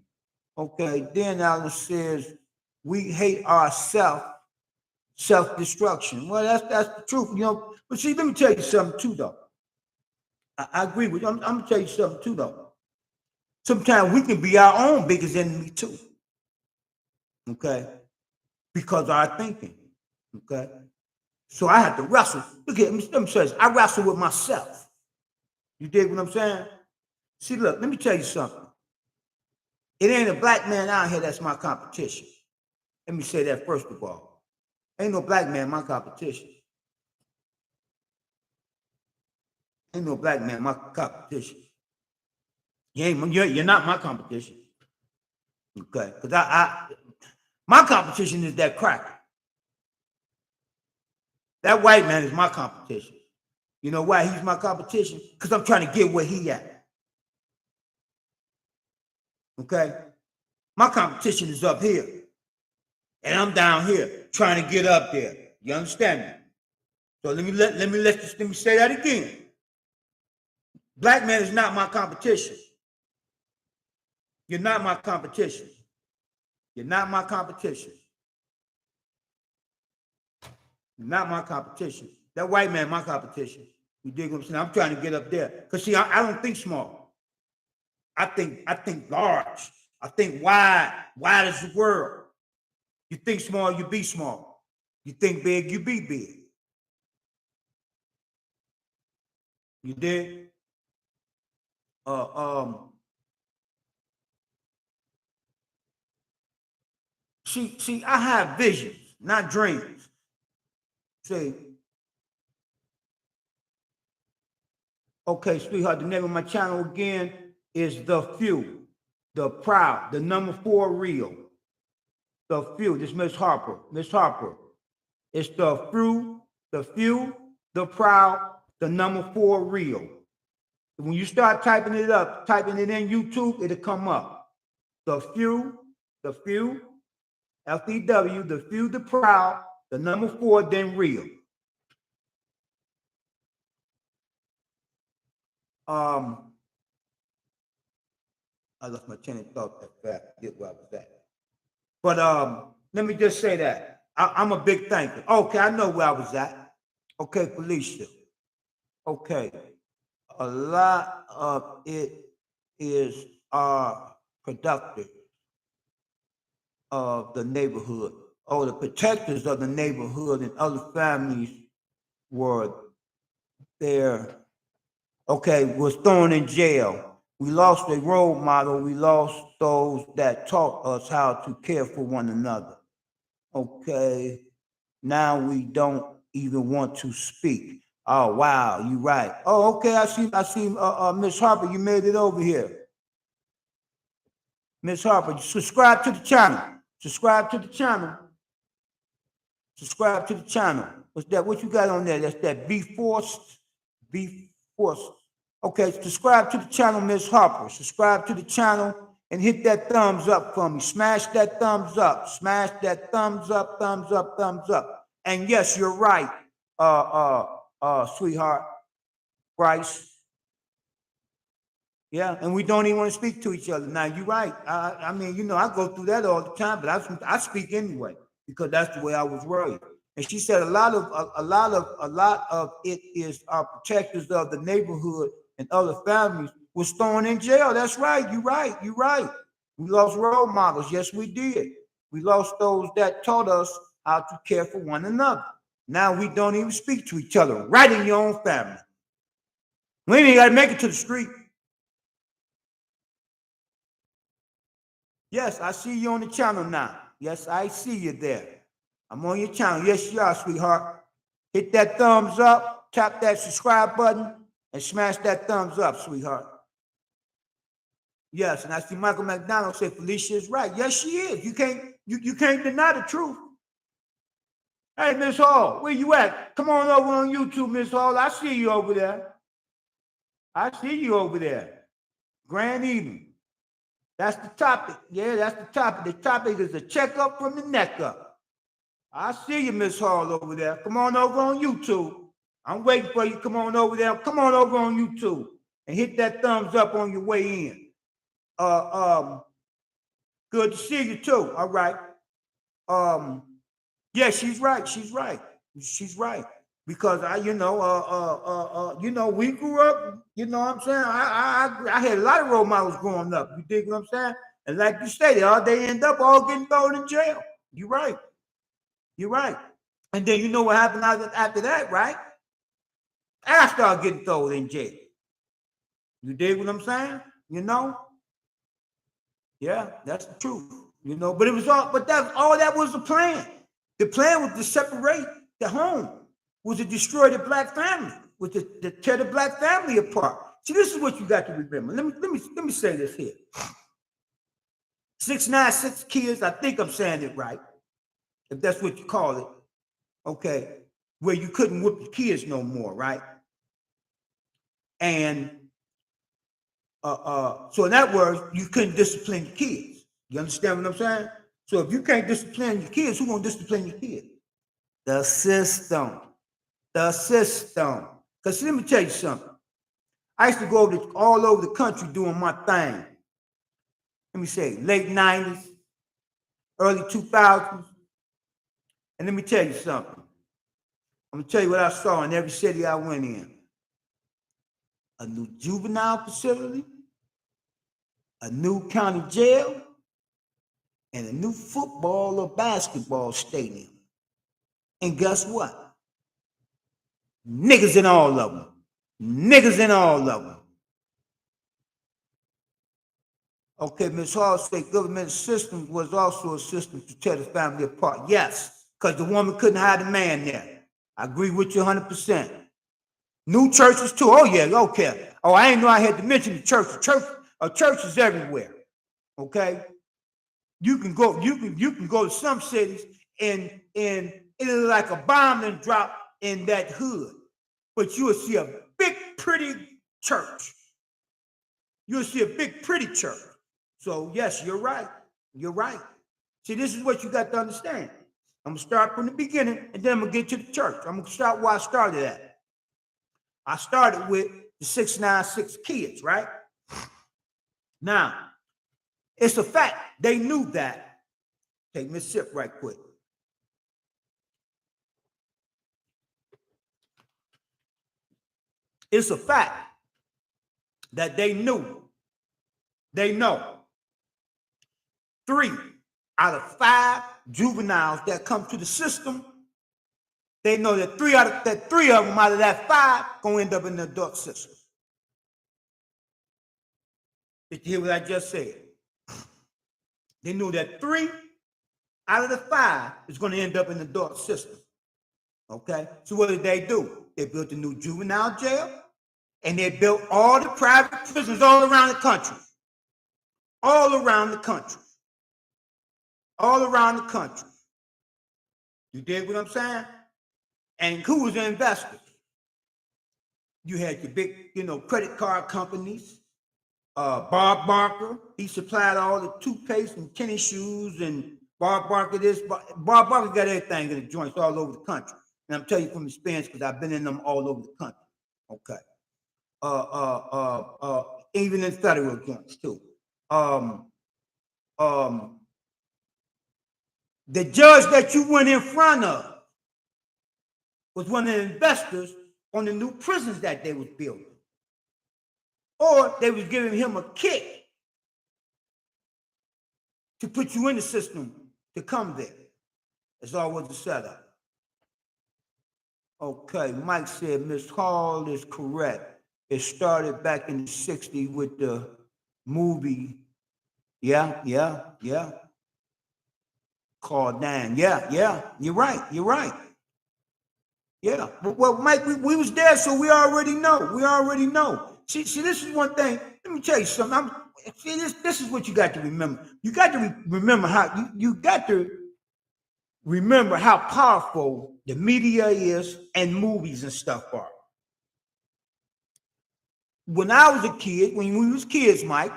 Okay. Then Alan says we hate ourselves. Self-destruction. Well, that's the truth, you know. But see, let me tell you something too, though. I agree with you. I'm gonna tell you something too, though. Sometimes we can be our own biggest enemy too. Okay, because of our thinking. Okay, so I have to wrestle. Look at me. Let me say this. I wrestle with myself. You dig what I'm saying? See, look. Let me tell you something. It ain't a black man out here that's my competition. Let me say that first of all. Ain't no black man my competition. Ain't no black man my competition. You're not my competition. Okay. Because my competition is that cracker. That white man is my competition. You know why he's my competition? Because I'm trying to get where he at. Okay. My competition is up here. And I'm down here trying to get up there. You understand me? So let me say that again. Black man is not my competition. You're not my competition. You're not my competition. You're not my competition. That white man, my competition. You dig what I'm saying? I'm trying to get up there. Because see, I don't think small. I think large. I think wide as the world. You think small, you be small. You think big, you be big. You dig? See, I have visions, not dreams. See, okay, sweetheart, the name of my channel again is The Few, The Proud, the number 4 real. The Few, this Miss Harper. It's the few, the proud, the number 4 real. When you start typing it up, typing it in YouTube, it'll come up. The few, FEW, the few, the proud, the number 4, then real. I lost my chain of thought that fast. Get where I was at. But let me just say that I'm a big thinker. Okay, I know where I was at. Okay, Felicia. Okay, a lot of it is productive of the neighborhood, or the protectors of the neighborhood and other families were there. Okay, was thrown in jail. We lost a role model. We lost those that taught us how to care for one another. Okay, now we don't even want to speak. Oh wow, you right. Oh, okay, I see. Miss Harper, you made it over here. Miss Harper, subscribe to the channel. Subscribe to the channel. Subscribe to the channel. What's that? What you got on there? That's that Be Forced. Be Forced. Okay, subscribe to the channel, Miss Harper. Subscribe to the channel and hit that thumbs up for me. Smash that thumbs up. Smash that thumbs up, thumbs up, thumbs up. And yes, you're right, sweetheart, Bryce. Yeah, and we don't even want to speak to each other. Now, you're right. I mean, you know, I go through that all the time, but I speak anyway because that's the way I was raised. And she said a lot of it is our protectors of the neighborhood and other families was thrown in jail. That's right. You're right. You're right. We lost role models. Yes, we did. We lost those that taught us how to care for one another. Now we don't even speak to each other right in your own family. We ain't got to make it to the street. Yes, I see you on the channel now. Yes, I see you there. I'm on your channel. Yes, you are, sweetheart. Hit that thumbs up, tap that subscribe button, and smash that thumbs up, sweetheart. Yes, and I see Michael McDonald say Felicia is right. Yes, she is. You can't deny the truth. Hey, Miss Hall, where you at? Come on over on YouTube, Miss Hall. I see you over there. I see you over there. Grand evening. That's the topic. Yeah, that's the topic. The topic is a checkup from the neck up. I see you, Miss Hall, over there. Come on over on YouTube. I'm waiting for you. Come on over there. Come on over on YouTube and hit that thumbs up on your way in. Good to see you too. All right. Yeah, she's right. She's right. She's right. Because we grew up, you know what I'm saying? I had a lot of role models growing up. You dig what I'm saying? And like you stated, they end up all getting thrown in jail. You're right. You're right. And then you know what happened after that, right? I started getting thrown in jail. You dig what I'm saying? You know? Yeah, that's the truth. You know, but that was the plan. The plan was to separate the home, was to destroy the black family, was to tear the black family apart. See, this is what you got to remember. Let me say this here. 696 kids, I think I'm saying it right, if that's what you call it. Okay, where you couldn't whoop the kids no more, right? And so in that words, you couldn't discipline your kids. You understand what I'm saying? So if you can't discipline your kids, who's gonna discipline your kids? The system. The system. Because let me tell you something. I used to go all over the country doing my thing. Let me say, late 90s, early 2000s. And let me tell you something. I'm gonna tell you what I saw in every city I went in. A new juvenile facility, a new county jail, and a new football or basketball stadium. And guess what? Niggas in all of them. Niggas in all of them. Okay, Ms. Hall said government system was also a system to tear the family apart. Yes, because the woman couldn't hide the man there. I agree with you 100%. New churches too. Oh yeah, okay. Oh, I didn't know I had to mention the church. Churches everywhere. Okay. You can go to some cities in It'll look like a bomb that dropped in that hood. But you will see a big, pretty church. You'll see a big, pretty church. So, yes, you're right. You're right. See, this is what you got to understand. I'm going to start from the beginning, and then I'm going to get to the church. I'm going to start where I started at. I started with the 696 kids, right? Now, it's a fact. They knew that. Take me a sip right quick. It's a fact that they knew. They know 3 out of 5 juveniles that come to the system, they know that three of them out of that 5 gonna end up in the adult system. Did you hear what I just said? They knew that 3 out of the 5 is going to end up in the adult system. Okay? So what did they do? They built a new juvenile jail, and they built all the private prisons all around the country. All around the country. All around the country. You dig what I'm saying? And who was the investors? You had the big, credit card companies. Bob Barker, he supplied all the toothpaste and tennis shoes, and Bob Barker this. Bob Barker got everything in the joints all over the country. And I'm telling you from experience because I've been in them all over the country. Okay. Even in federal joints too. The judge that you went in front of was one of the investors on the new prisons that they was building. Or they was giving him a kick to put you in the system to come there. It's always a setup. Okay, Mike said Miss Hall is correct. It started back in the 60s with the movie. Yeah. Called Dan. Yeah. You're right. Yeah. Well, Mike, we was there, so we already know. See, this is one thing. Let me tell you something. This is what you got to remember. You got to remember how you got to remember how powerful the media is and movies and stuff are. When I was a kid, when we was kids, Mike,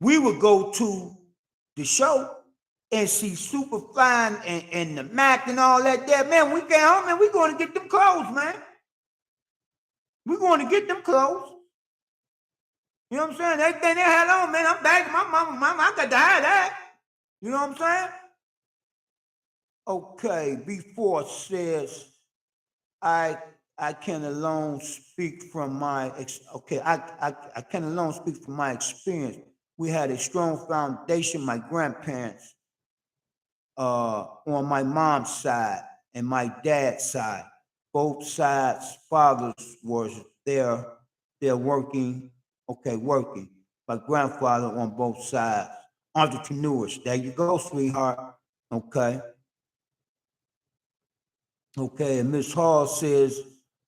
we would go to the show and see Superfly and the Mac and all that there. Man, we came home and we going to get them clothes, man. We're going to get them clothes. You know what I'm saying? Everything they had on, man, I'm back. My mama, I got to have that. You know what I'm saying? Okay, before says, I can alone speak from my, I can alone speak from my experience. We had a strong foundation, my grandparents, on my mom's side and my dad's side. Both sides, fathers was there, they're working. My grandfather on both sides, entrepreneurs. There you go, sweetheart. Okay, and Miss Hall says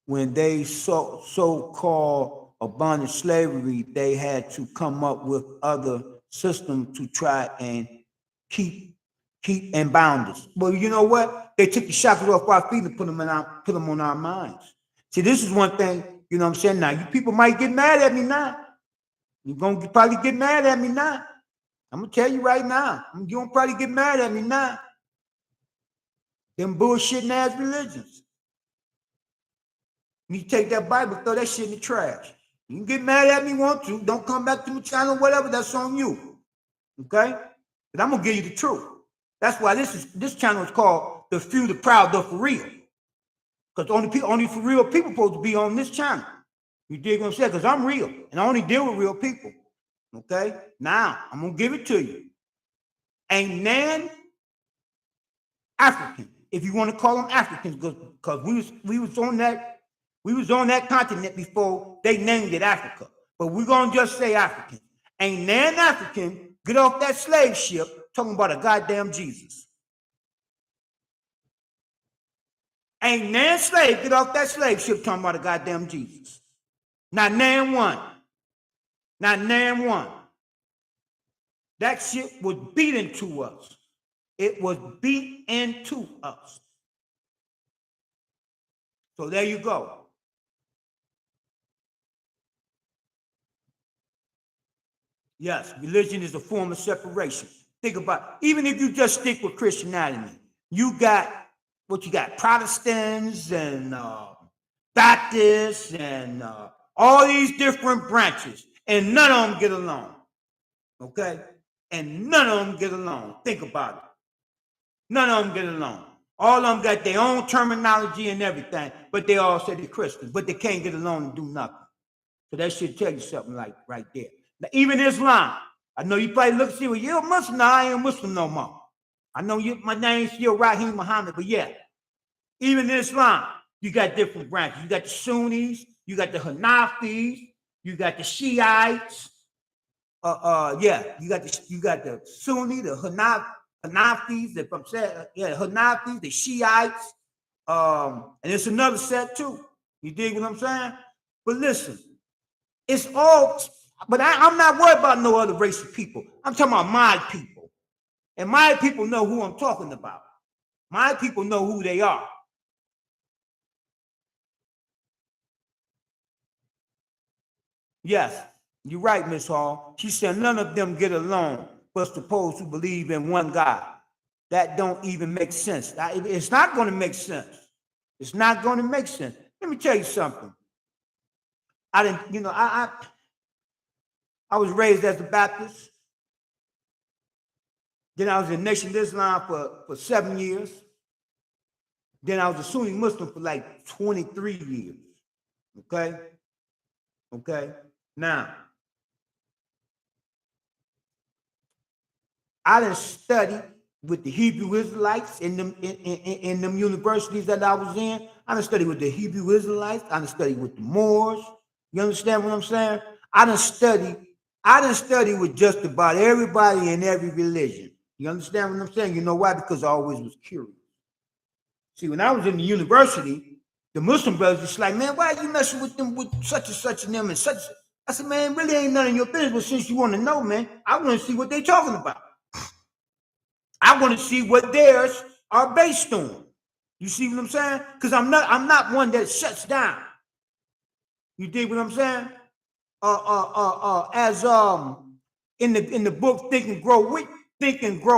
when they so-called abolished slavery, they had to come up with other systems to try and keep and bound us. Well, you know what? They took the shackles off our feet and put them on our minds. See, this is one thing, you know what I'm saying? Now, you people might get mad at me now. You're going to probably get mad at me now. I'm going to tell you right now. You're going to probably get mad at me now. Them bullshitting ass religions. You take that Bible, throw that shit in the trash. You can get mad at me, want to. Don't come back to my channel, whatever. That's on you. Okay? But I'm going to give you the truth. That's why this channel is called The Few, the Proud, the For Real. Because only for real people supposed to be on this channel. You dig what I'm saying? Because I'm real, and I only deal with real people. Okay? Now, I'm going to give it to you. A non-African, if you want to call them Africans, because we was on that continent before they named it Africa. But we're going to just say African. A non-African get off that slave ship talking about a goddamn Jesus. A non-slave get off that slave ship talking about a goddamn Jesus. Not name one. That shit was beat into us. It was beat into us. So there you go. Yes, religion is a form of separation. Think about it. Even if you just stick with Christianity, you got what you got: Protestants and Baptists and all these different branches, and none of them get along. Okay, and none of them get along. Think about it. None of them get along. All of them got their own terminology and everything, but they all say they're Christians, but they can't get along and do nothing. So that should tell you something like right there. Now, even Islam, I know you probably look and see, well, you're a Muslim. No, I ain't a Muslim no more. I know my name's still Raheem Muhammad, but yeah, even Islam, you got different branches. You got the Sunnis, you got the Hanafis, you got the Shiites. Yeah, you got the Sunni, the Hanafis, if I'm saying, yeah, Hanafis, the Shiites, and it's another set too. You dig what I'm saying? But listen, it's all, but I'm not worried about no other race of people. I'm talking about my people. And my people know who I'm talking about. My people know who they are. Yes, you're right, Miss Hall. She said none of them get along but supposed to believe in one God. That don't even make sense. It's not going to make sense. It's not going to make sense. Let me tell you something. I didn't, I was raised as a Baptist. Then I was in Nation of Islam for 7 years. Then I was a Sunni Muslim for like 23 years. Okay? Okay? Now, I done studied with the Hebrew Israelites in them universities that I was in. I done studied with the Hebrew Israelites. I done studied with the Moors. You understand what I'm saying? I done studied with just about everybody in every religion. You understand what I'm saying? You know why? Because I always was curious. See, when I was in the university, the Muslim brothers was like, man, why are you messing with them with such and such and them and such? I said, man, really ain't none of your business, but since you want to know, man, I want to see what they talking about. I want to see what theirs are based on. You see what I'm saying? Because I'm not one that shuts down. You dig what I'm saying? As in the book Think and Grow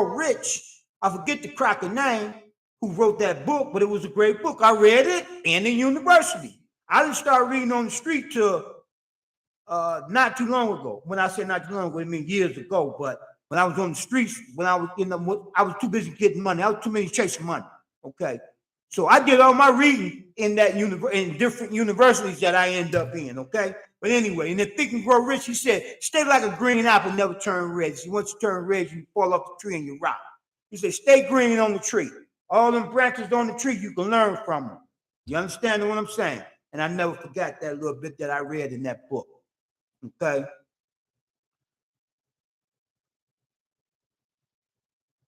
Rich, I forget the cracker name who wrote that book, but it was a great book. I read it in the university. I didn't start reading on the street till not too long ago. When I say not too long ago, I mean years ago. But when I was on the streets, when I was I was too busy getting money. I was too busy chasing money. Okay, so I did all my reading in in different universities that I end up in. Okay, but anyway, in the Think and Grow Rich, he said, "Stay like a green apple, never turn red. See, once you turn red, you fall off the tree and you rot." He said, "Stay green on the tree. All them branches on the tree, you can learn from them." You understand what I'm saying? And I never forgot that little bit that I read in that book. Okay.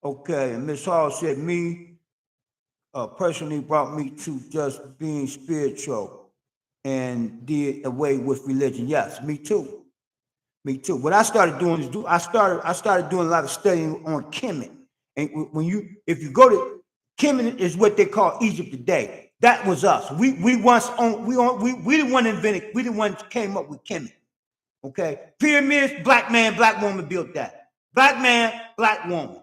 Okay. And Miss Hall said, me personally brought me to just being spiritual and did away with religion. Yes, me too. Me too. What I started doing is I started doing a lot of studying on Kemet. And if you go to Kemet is what they call Egypt today. That was us. We the one invented, we the one came up with Kemet. Okay. Pyramids, black man, black woman built that. Black man, black woman.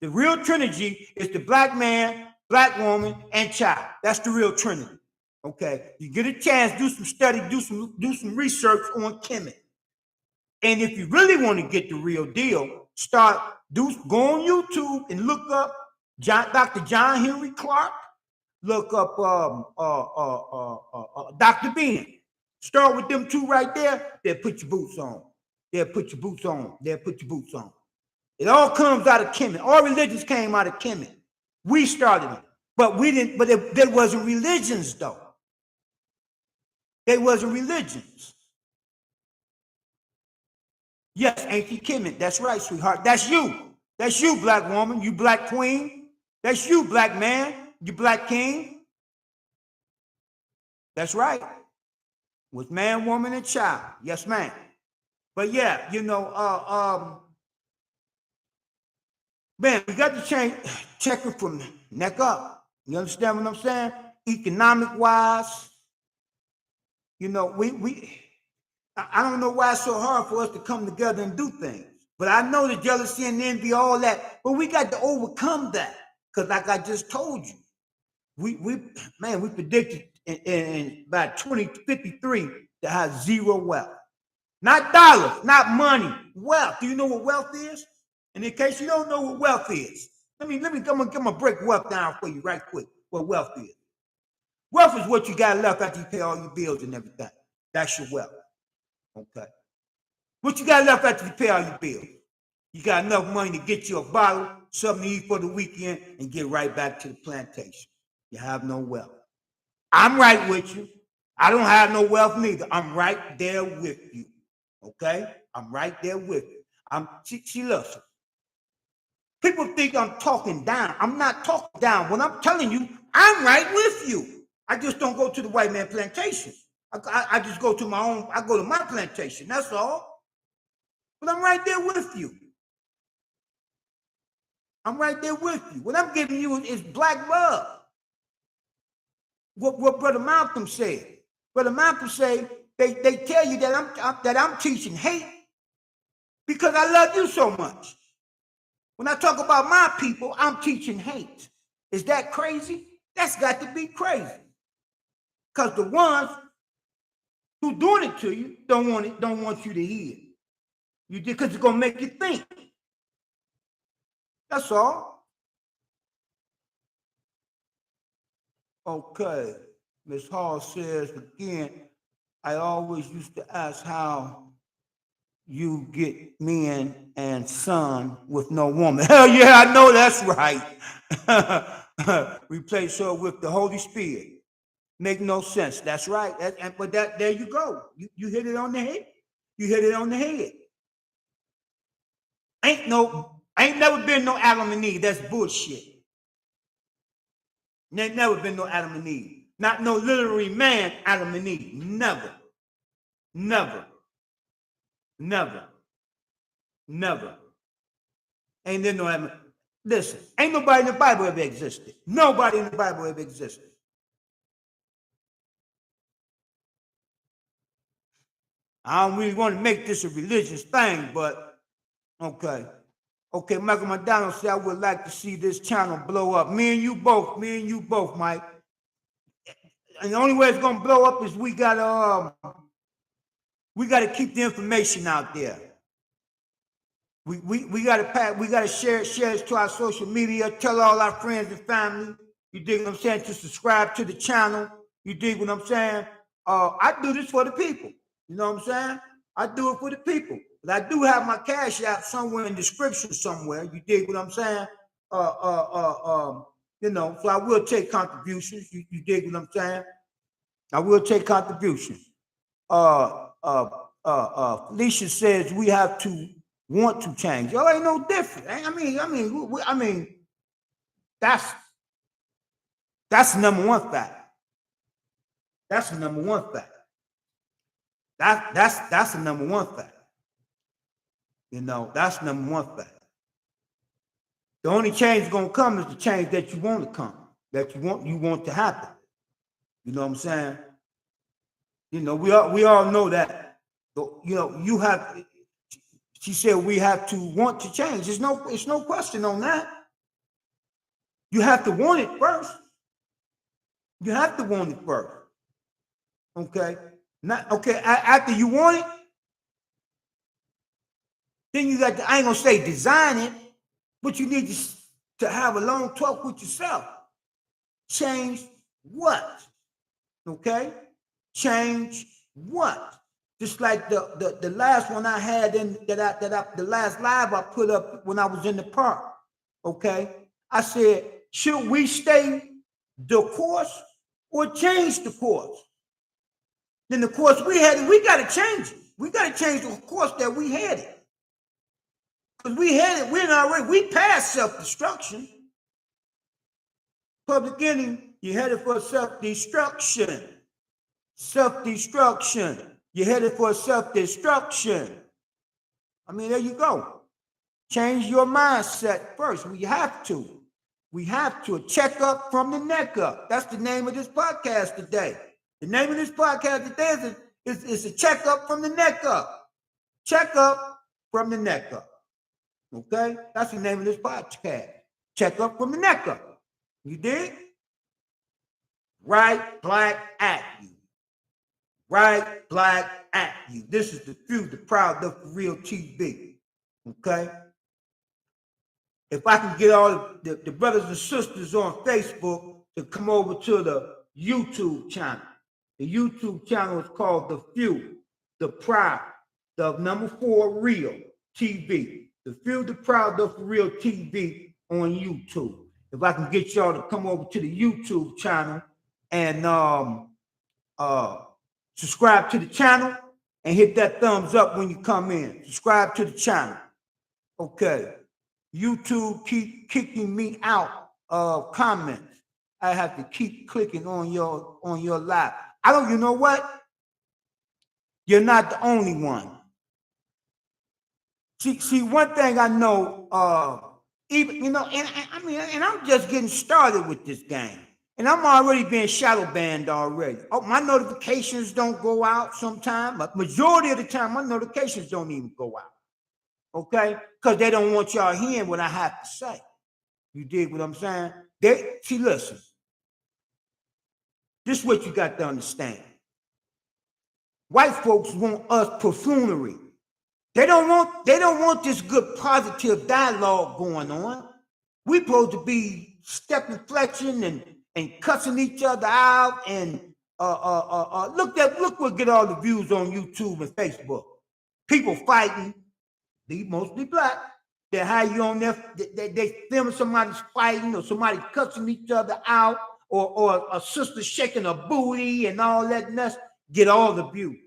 The real Trinity is the black man, black woman, and child. That's the real Trinity. Okay. You get a chance, do some study, do some research on Kemet. And if you really want to get the real deal, go on YouTube and look up Dr. John Henry Clark. Look up Dr. Ben. Start with them two right there. They'll put your boots on. They'll put your boots on. They'll put your boots on. It all comes out of Kemet. All religions came out of Kemet. We started it, but we didn't. But there wasn't religions though. There wasn't religions. Yes, ancient Kemet. That's right, sweetheart. That's you. That's you, black woman. You black queen. That's you, black man. You black king. That's right. With man, woman, and child. Yes, ma'am. But yeah, man, we got to check it from neck up. You understand what I'm saying? economic wise. You know, I don't know why it's so hard for us to come together and do things. But I know the jealousy and envy, all that. But we got to overcome that. Because like I just told you, we predicted in by 2053 to have zero wealth. Not dollars, not money, wealth. Do you know what wealth is? And in case you don't know what wealth is, let me come and break wealth down for you right quick. What wealth is. Wealth is what you got left after you pay all your bills and everything. That's your wealth. Okay. What you got left after you pay all your bills? You got enough money to get you a bottle, something to eat for the weekend, and get right back to the plantation. You have no wealth. I'm right with you. I don't have no wealth neither. I'm right there with you. Okay? I'm right there with you. She loves it. People think I'm talking down. I'm not talking down. When I'm telling you, I'm right with you. I just don't go to the white man plantation. I just go to my own, I go to my plantation. That's all. But I'm right there with you. I'm right there with you. What I'm giving you is black love. What Brother Malcolm said. Brother Malcolm said, they tell you that I'm teaching hate because I love you so much. When I talk about my people, I'm teaching hate. Is that crazy? That's got to be crazy. Because the ones who doing it to you don't want you to hear. You did because it's gonna make you think. That's all. Okay. Ms. Hall says again, I always used to ask how you get men and son with no woman. Hell yeah, I know that's right. Replace her with the Holy Spirit. Make no sense. That's right. But there you go. You hit it on the head. You hit it on the head. Ain't never been no Adam and Eve. That's bullshit. Ain't never been no Adam and Eve. Not no literary man, Adam and Eve. Never. Never. Never. Never. Ain't there no Adam. Listen, ain't nobody in the Bible ever existed. Nobody in the Bible ever existed. I don't really want to make this a religious thing, but okay. Okay, Michael McDonald said, I would like to see this channel blow up. Me and you both, Mike. And the only way it's gonna blow up is we gotta keep the information out there. We gotta share it to our social media, tell all our friends and family. You dig what I'm saying? To subscribe to the channel. You dig what I'm saying? I do this for the people. You know what I'm saying? I do it for the people. But I do have my Cash App somewhere in the description somewhere. You dig what I'm saying? You know, so I will take contributions. You dig what I'm saying? I will take contributions. Felicia says we have to want to change. Oh, ain't no different. I mean, that's the number one fact. That's the number one fact. That's the number one fact. You know, that's the number one fact. The only change that's gonna come is the change that you want to come, that you want to happen. You know what I'm saying? You know, we all know that. You know, she said we have to want to change. It's no question on that. You have to want it first. You have to want it first. Okay. After you want it, then you got to, I ain't gonna say design it, but you need to have a long talk with yourself. Change what? Okay? Change what? Just like the last one I had the last live I put up when I was in the park. Okay? I said, should we stay the course or change the course? Then the course we had, we got to change it. We got to change the course that we had it. Because we passed self-destruction. Public enemy, you're headed for self-destruction. Self-destruction. You're headed for self-destruction. I mean, there you go. Change your mindset first. We have to. We have to check up from the neck up. That's the name of this podcast today. The name of this podcast today is a check up from the neck up. Check up from the neck up. Okay? That's the name of this podcast. Check up from the neck up. You dig? Right, black, at you. Right, black, at you. This is the few, the proud, the real TV. Okay? If I can get all the brothers and sisters on Facebook to come over to the YouTube channel. The YouTube channel is called The Few, The Proud, the number 4 Real TV. The Few, The Proud, The Real TV on YouTube. If I can get y'all to come over to the YouTube channel and subscribe to the channel and hit that thumbs up when you come in. Subscribe to the channel. Okay. YouTube keep kicking me out of comments. I have to keep clicking on your live. I don't, you know what? You're not the only one. See, one thing I know, even, you know, and I'm just getting started with this game. And I'm already being shadow banned already. Oh, my notifications don't go out sometimes. But majority of the time, my notifications don't even go out. Okay? Because they don't want y'all hearing what I have to say. You dig what I'm saying? See, listen. This is what you got to understand. White folks want us buffoonery. They don't want this good positive dialogue going on. We supposed to be stepping, flexing, and cussing each other out, and look what get all the views on YouTube and Facebook. People fighting, mostly black. They have you on there. They film somebody's fighting or somebody cussing each other out, or a sister shaking a booty and all that mess. Get all the views.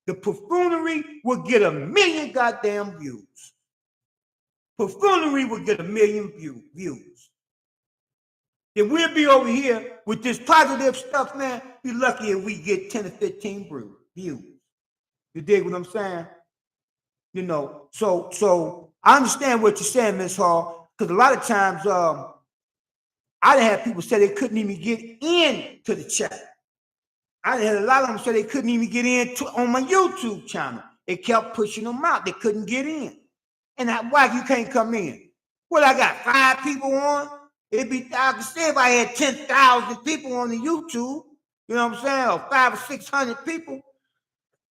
The buffoonery will get 1 million goddamn views. Buffoonery will get 1 million views. Then we'll be over here with this positive stuff, man. Be lucky if we get 10 or 15 views. You dig what I'm saying? You know, so I understand what you're saying, Miss Hall, because a lot of times I done had people say they couldn't even get into the chat. I had a lot of them say they couldn't even get in on my YouTube channel. They kept pushing them out. They couldn't get in. And why you can't come in? Well, I got 5 people on. I could say if I had 10,000 people on the YouTube, you know what I'm saying, or 500 or 600 people.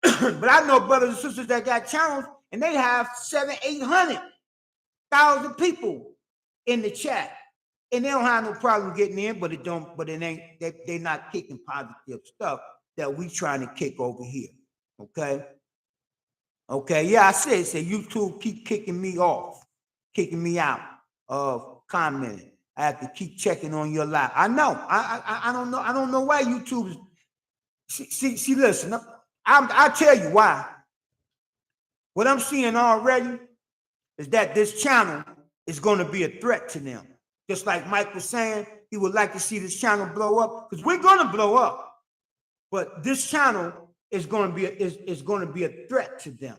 But I know brothers and sisters that got channels, and they have 700,000-800,000 people in the chat. And they don't have no problem getting in, but they're not kicking positive stuff that we trying to kick over here. Okay. Yeah, I said YouTube keep kicking me off, kicking me out of commenting. I have to keep checking on your live. I know. I don't know. I don't know why YouTube is. See, listen. I'll tell you why. What I'm seeing already is that this channel is going to be a threat to them. Just like Mike was saying, he would like to see this channel blow up, because we're going to blow up. But this channel is going to be a threat to them.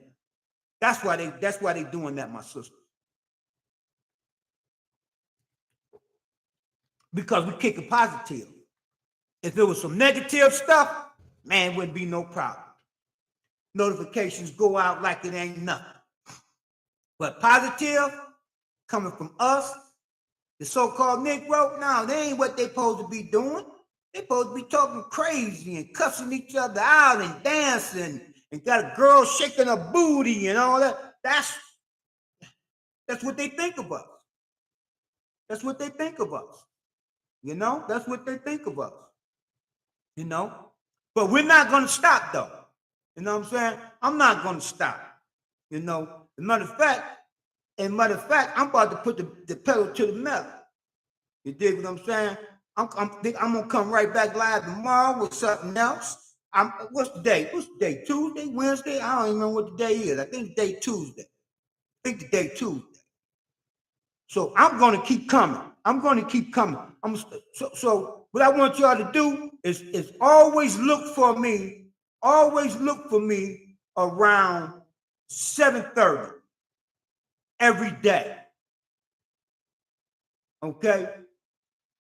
That's why they doing that, my sister. Because we kick it positive. If there was some negative stuff, man, it wouldn't be no problem. Notifications go out like it ain't nothing. But positive coming from us, the so-called Negro, no, they ain't what they supposed to be doing. They supposed to be talking crazy and cussing each other out and dancing and got a girl shaking her booty and all that. That's what they think of us. That's what they think of us. You know, that's what they think of us. You know, but we're not going to stop, though. You know what I'm saying? I'm not going to stop. You know, as a matter of fact, I'm about to put the pedal to the metal. You dig what I'm saying? I'm gonna come right back live tomorrow with something else. What's the day? Tuesday, Wednesday? I don't even know what the day is. I think the day Tuesday. So I'm gonna keep coming. So what I want y'all to do is always look for me. Always look for me around 7:30 every day. Okay?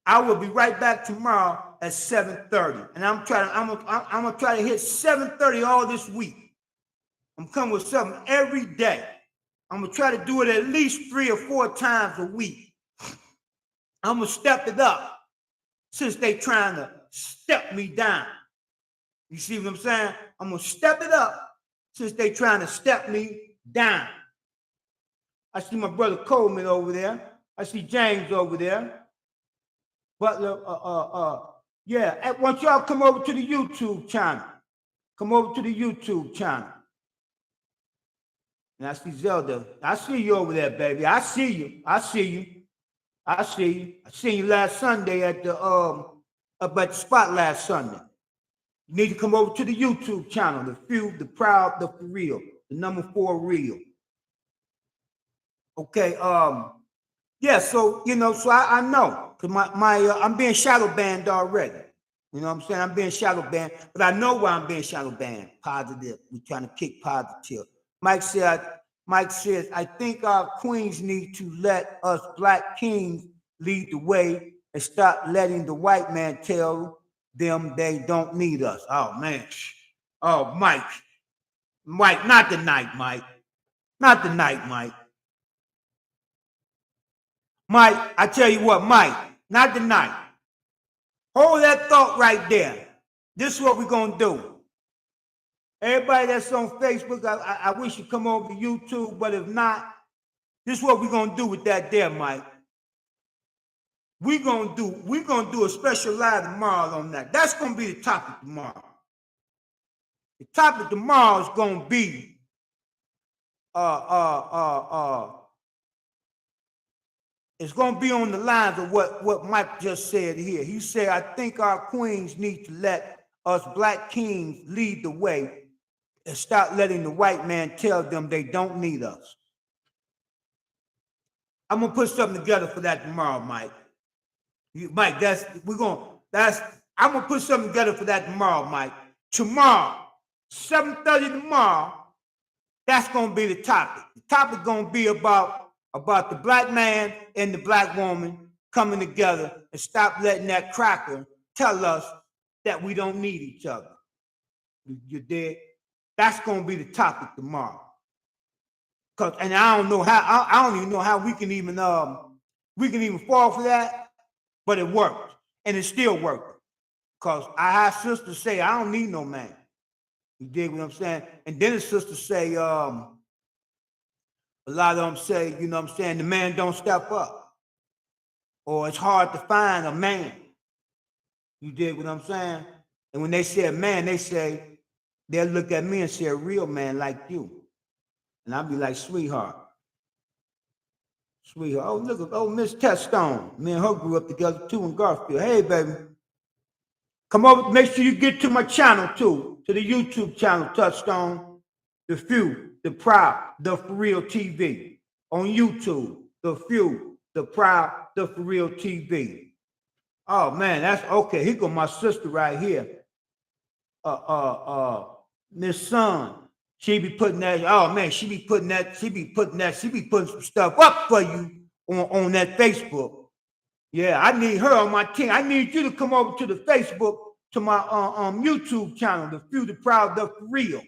I will be right back tomorrow at 7:30. And I'm gonna try to hit 7:30 all this week. I'm coming with something every day. I'm gonna try to do it at least 3 or 4 times a week. I'm gonna step it up since they trying to step me down. You see what I'm saying? I'm gonna step it up since they trying to step me down. I see my brother Coleman over there. I see James over there. Butler, yeah. Once y'all come over to the YouTube channel, come over to the YouTube channel. And I see Zelda. I see you over there, baby. I see you. I see you. I see you. I seen you last Sunday at the up at the spot last Sunday. You need to come over to the YouTube channel, the few, the proud, the for real, the number 4 real. Okay, yeah, so so I know because I'm being shadow banned already. You know what I'm saying? I'm being shadow banned, but I know why I'm being shadow banned. Positive. We're trying to kick positive. Mike says, I think our queens need to let us black kings lead the way and stop letting the white man tell them they don't need us. Oh man. Oh, Mike, not tonight, Mike. Not tonight, Mike. Mike, I tell you what, Mike, not tonight. Hold that thought right there. This is what we're going to do. Everybody that's on Facebook, I wish you come over to YouTube, but if not, this is what we're going to do with that there, Mike. We're going to do a special live tomorrow on that. That's going to be the topic tomorrow. The topic tomorrow is going to be it's going to be on the lines of what Mike just said here. He said, I think our queens need to let us black kings lead the way and stop letting the white man tell them they don't need us. I'm going to put something together for that tomorrow, Mike. Mike, I'm going to put something together for that tomorrow, Mike. Tomorrow, 7:30 tomorrow, that's going to be the topic. The topic going to be about the black man and the black woman coming together and stop letting that cracker tell us that we don't need each other. You did? That's going to be the topic tomorrow. And I don't know how. I don't even know how we can even fall for that, but it worked, and it's still working. Cause I have sisters say I don't need no man. You dig what I'm saying? And then the sisters say, a lot of them say, you know what I'm saying, the man don't step up, or it's hard to find a man. You dig what I'm saying? And when they say a man, they'll look at me and say a real man like you. And I'll be like, sweetheart. Oh, look at Miss Testone. Me and her grew up together too in Garfield. Hey, baby. Come over, make sure you get to my channel too, to the YouTube channel, Touchstone, The Few, The Proud, The For Real TV. On YouTube, The Few, The Proud, The For Real TV. Oh man, that's okay. Here go my sister right here. Miss Sun. She be putting that, oh man, she be putting some stuff up for you on that Facebook. Yeah, I need her on my team. I need you to come over to the Facebook, to my YouTube channel, The Few, The Proud, The For Real.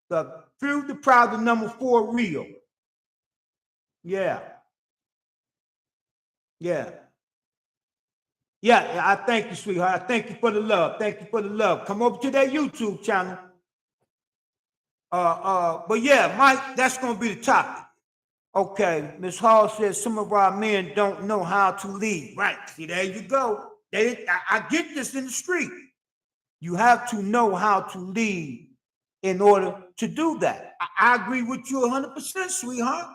The Few, The Proud, The number 4 real. Yeah. Yeah. Yeah, I thank you, sweetheart. I thank you for the love. Thank you for the love. Come over to that YouTube channel. But yeah, Mike, that's gonna be the topic. Okay, Ms. Hall says some of our men don't know how to lead. Right. See, there you go. I get this in the street. You have to know how to lead in order to do that. I agree with you 100%, sweetheart.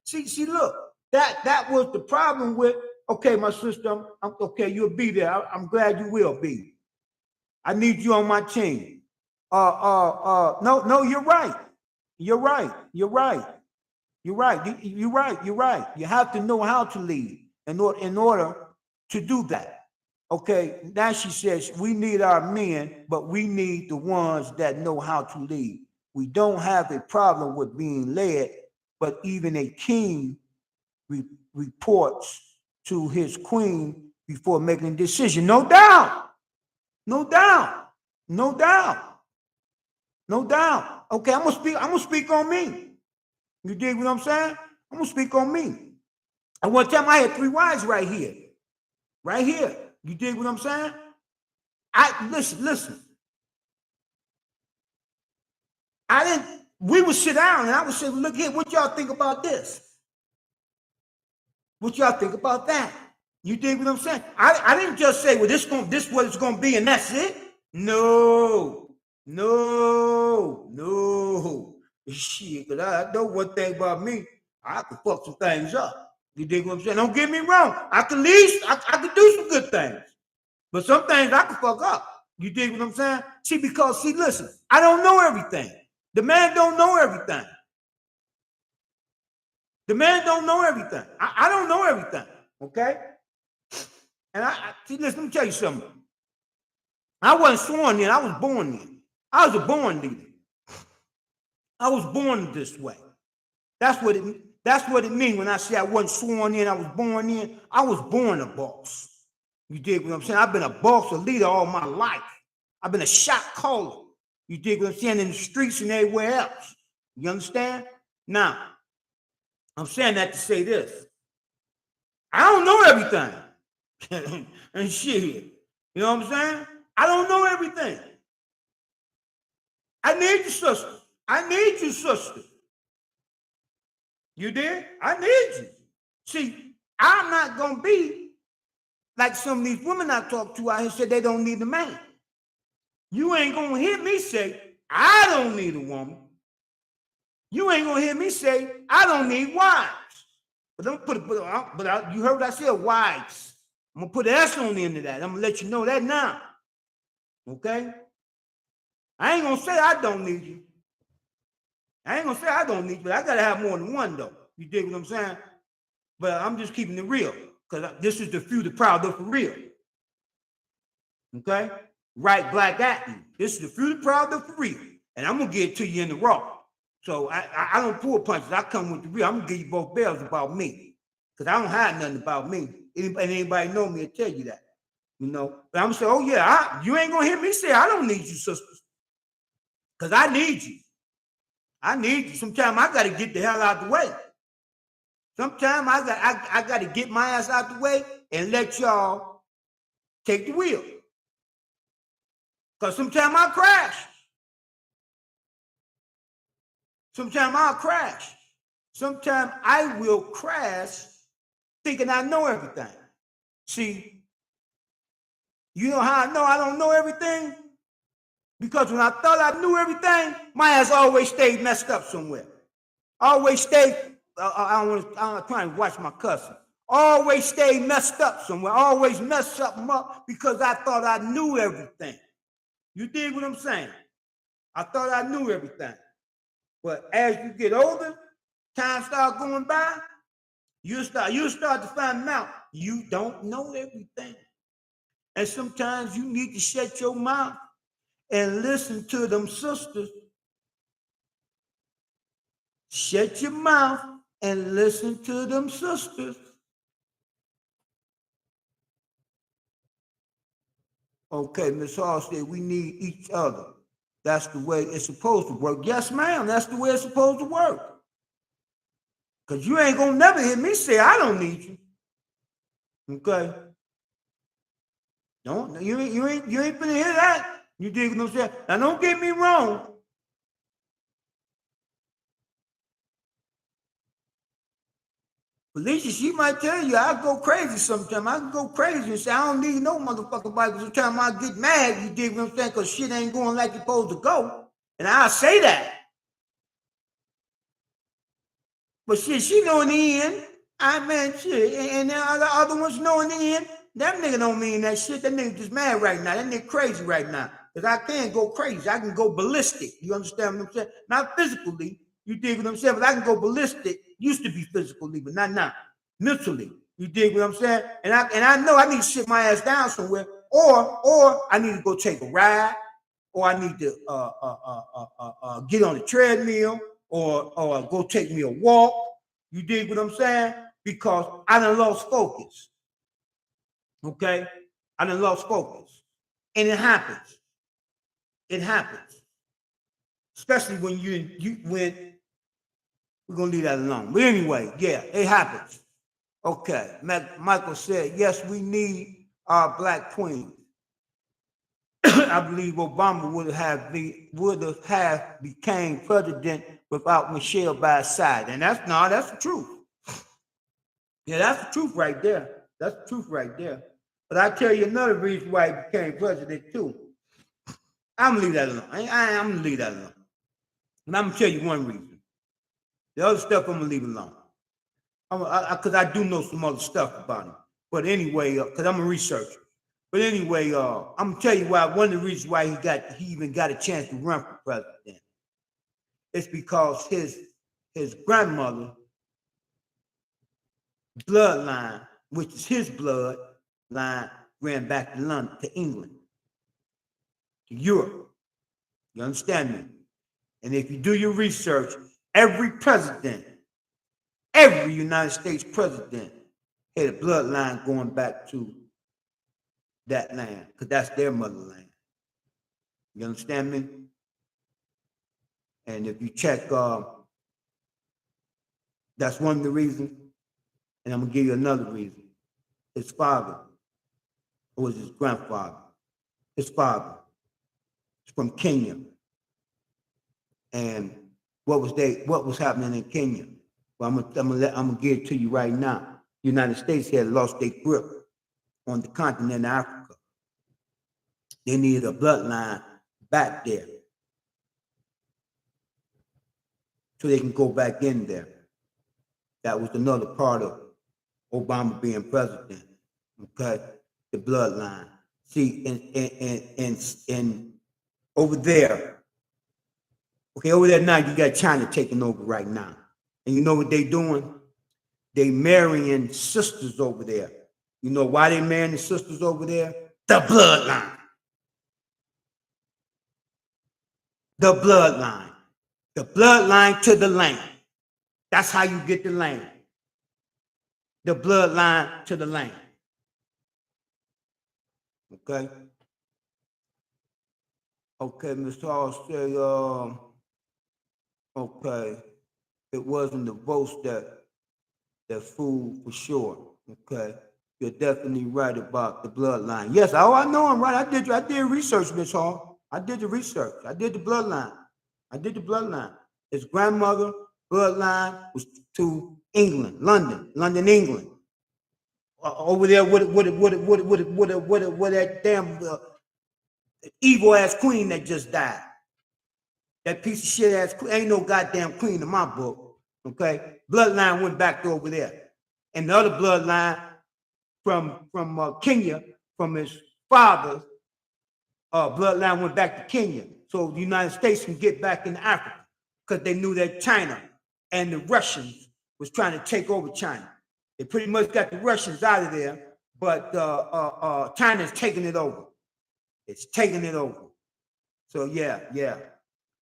See, look, that was the problem with, okay, my sister, I'm okay, you'll be there. I'm glad you will be. I need you on my team. No, you're right. You're right. You have to know how to lead in order to do that. Okay, now she says we need our men, but we need the ones that know how to lead. We don't have a problem with being led, but even a king reports to his queen before making a decision. No doubt. No doubt. No doubt. No doubt. Okay, I'm gonna speak on me. You dig what I'm saying? I'm gonna speak on me. And one time I had 3 wives right here. Right here. You dig what I'm saying? Listen. We would sit down and I would say, well, look here, what y'all think about this? What y'all think about that? You dig what I'm saying? I didn't just say, well, this what it's gonna be, and that's it. No. Shit, because I know one thing about me, I can fuck some things up. You dig what I'm saying? Don't get me wrong. I can do some good things. But some things I can fuck up. You dig what I'm saying? Because listen, I don't know everything. The man don't know everything. The man don't know everything. I don't know everything. Okay? And listen, let me tell you something. I wasn't sworn in. I was born in. I was a born leader. I was born this way. That's what it means when I say I wasn't sworn in. I was born in. I was born a boss. You dig what I'm saying? I've been a boss, a leader all my life. I've been a shot caller. You dig what I'm saying? In the streets and everywhere else. You understand? Now, I'm saying that to say this. I don't know everything. And shit. You know what I'm saying? I don't know everything. I need you, sister. I need you, sister. You did? I need you. See, I'm not going to be like some of these women I talk to out here said they don't need a man. You ain't going to hear me say, I don't need a woman. You ain't going to hear me say, I don't need wives. But you heard what I said, wives. I'm going to put an S on the end of that. I'm going to let you know that now. Okay? I ain't going to say I don't need you. I ain't going to say I don't need you, but I got to have more than one, though. You dig what I'm saying? But I'm just keeping it real, because this is the few, the proud, the for real. Okay? Right, black at you. This is the few, the proud, the for real. And I'm going to get it to you in the raw. So I don't pull punches. I come with the real. I'm going to give you both bells about me, because I don't hide nothing about me. Anybody know me will tell you that. You know? But I'm going to say, oh, yeah, you ain't going to hear me say I don't need you, sisters, because I need you. I need you. Sometimes I got to get the hell out the way. Sometimes I got to get my ass out the way and let y'all take the wheel. Because sometimes I'll crash. Sometimes I'll crash. Sometimes I will crash thinking I know everything. See, you know how I know I don't know everything? Because when I thought I knew everything, my ass always stayed messed up somewhere. Always stayed, I'm trying to watch my cussing. Always stayed messed up somewhere. Always messed something up because I thought I knew everything. You dig what I'm saying? I thought I knew everything. But as you get older, time start going by, you start to find out you don't know everything. And sometimes you need to shut your mouth and listen to them sisters. Shut your mouth and listen to them sisters. Okay, Miss Hall said we need each other. That's the way it's supposed to work. Yes, ma'am, that's the way it's supposed to work. Because you ain't gonna never hear me say I don't need you. Okay. You ain't gonna hear that. You dig what I'm saying? Now don't get me wrong. Felicia, she might tell you I go crazy sometimes. I can go crazy and say I don't need no motherfucking bike. Sometimes I get mad, you dig what I'm saying? Because shit ain't going like it's supposed to go. And I'll say that. But shit, she know in the end, I mean shit. And the other ones know in the end, that nigga don't mean that shit. That nigga just mad right now. That nigga crazy right now. Because I can go crazy. I can go ballistic. You understand what I'm saying? Not physically. You dig what I'm saying? But I can go ballistic. Used to be physically, but not now. Mentally. You dig what I'm saying? And I know I need to sit my ass down somewhere, or I need to go take a ride, or I need to get on the treadmill, or go take me a walk. You dig what I'm saying? Because I done lost focus. Okay? I done lost focus. And it happens. It happens. Especially when when we're gonna leave that alone. But anyway, yeah, it happens. Okay. Michael said, yes, we need our black queen. I believe Obama would have became president without Michelle by his side. And that's the truth. Yeah, that's the truth right there. That's the truth right there. But I tell you another reason why he became president too. I'm gonna leave that alone. I'm gonna leave that alone. And I'm gonna tell you one reason. The other stuff I'm gonna leave alone. Because I do know some other stuff about him. But anyway, because I'm a researcher. But anyway, I'm gonna tell you why. One of the reasons why he even got a chance to run for president. It's because his grandmother bloodline, which is his bloodline, ran back to London, to England, to Europe. You understand me? And if you do your research, every United States president had a bloodline going back to that land, because that's their motherland. You understand me? And if you check, that's one of the reasons. And I'm gonna give you another reason. His father, or was his grandfather, his father is from Kenya. And what was happening in Kenya? Well, I'm gonna give it to you right now. The United States had lost their grip on the continent of Africa. They needed a bloodline back there so they can go back in there. That was another part of Obama being president. Okay, the bloodline. See, and over there, okay, over there now you got China taking over right now, and you know what they doing? They marrying sisters over there. You know why they marrying the sisters over there? The bloodline. The bloodline. The bloodline to the land. That's how you get the land. The bloodline to the land. Okay. Okay, Mr. Hall said, okay, it wasn't the votes that fooled for sure. Okay. You're definitely right about the bloodline. Yes, I know I'm right. I did research, Miss Hall. I did the research. I did the bloodline. His grandmother bloodline was to England, London, England. Over there with that damn evil ass queen that just died. That piece of shit ass queen. Ain't no goddamn queen in my book. Okay, bloodline went back to over there, and the other bloodline from Kenya, from his father's bloodline went back to Kenya, so the United States can get back in Africa, because they knew that China and the Russians was trying to take over China. They pretty much got the Russians out of there, but China's taking it over. It's taking it over. So yeah.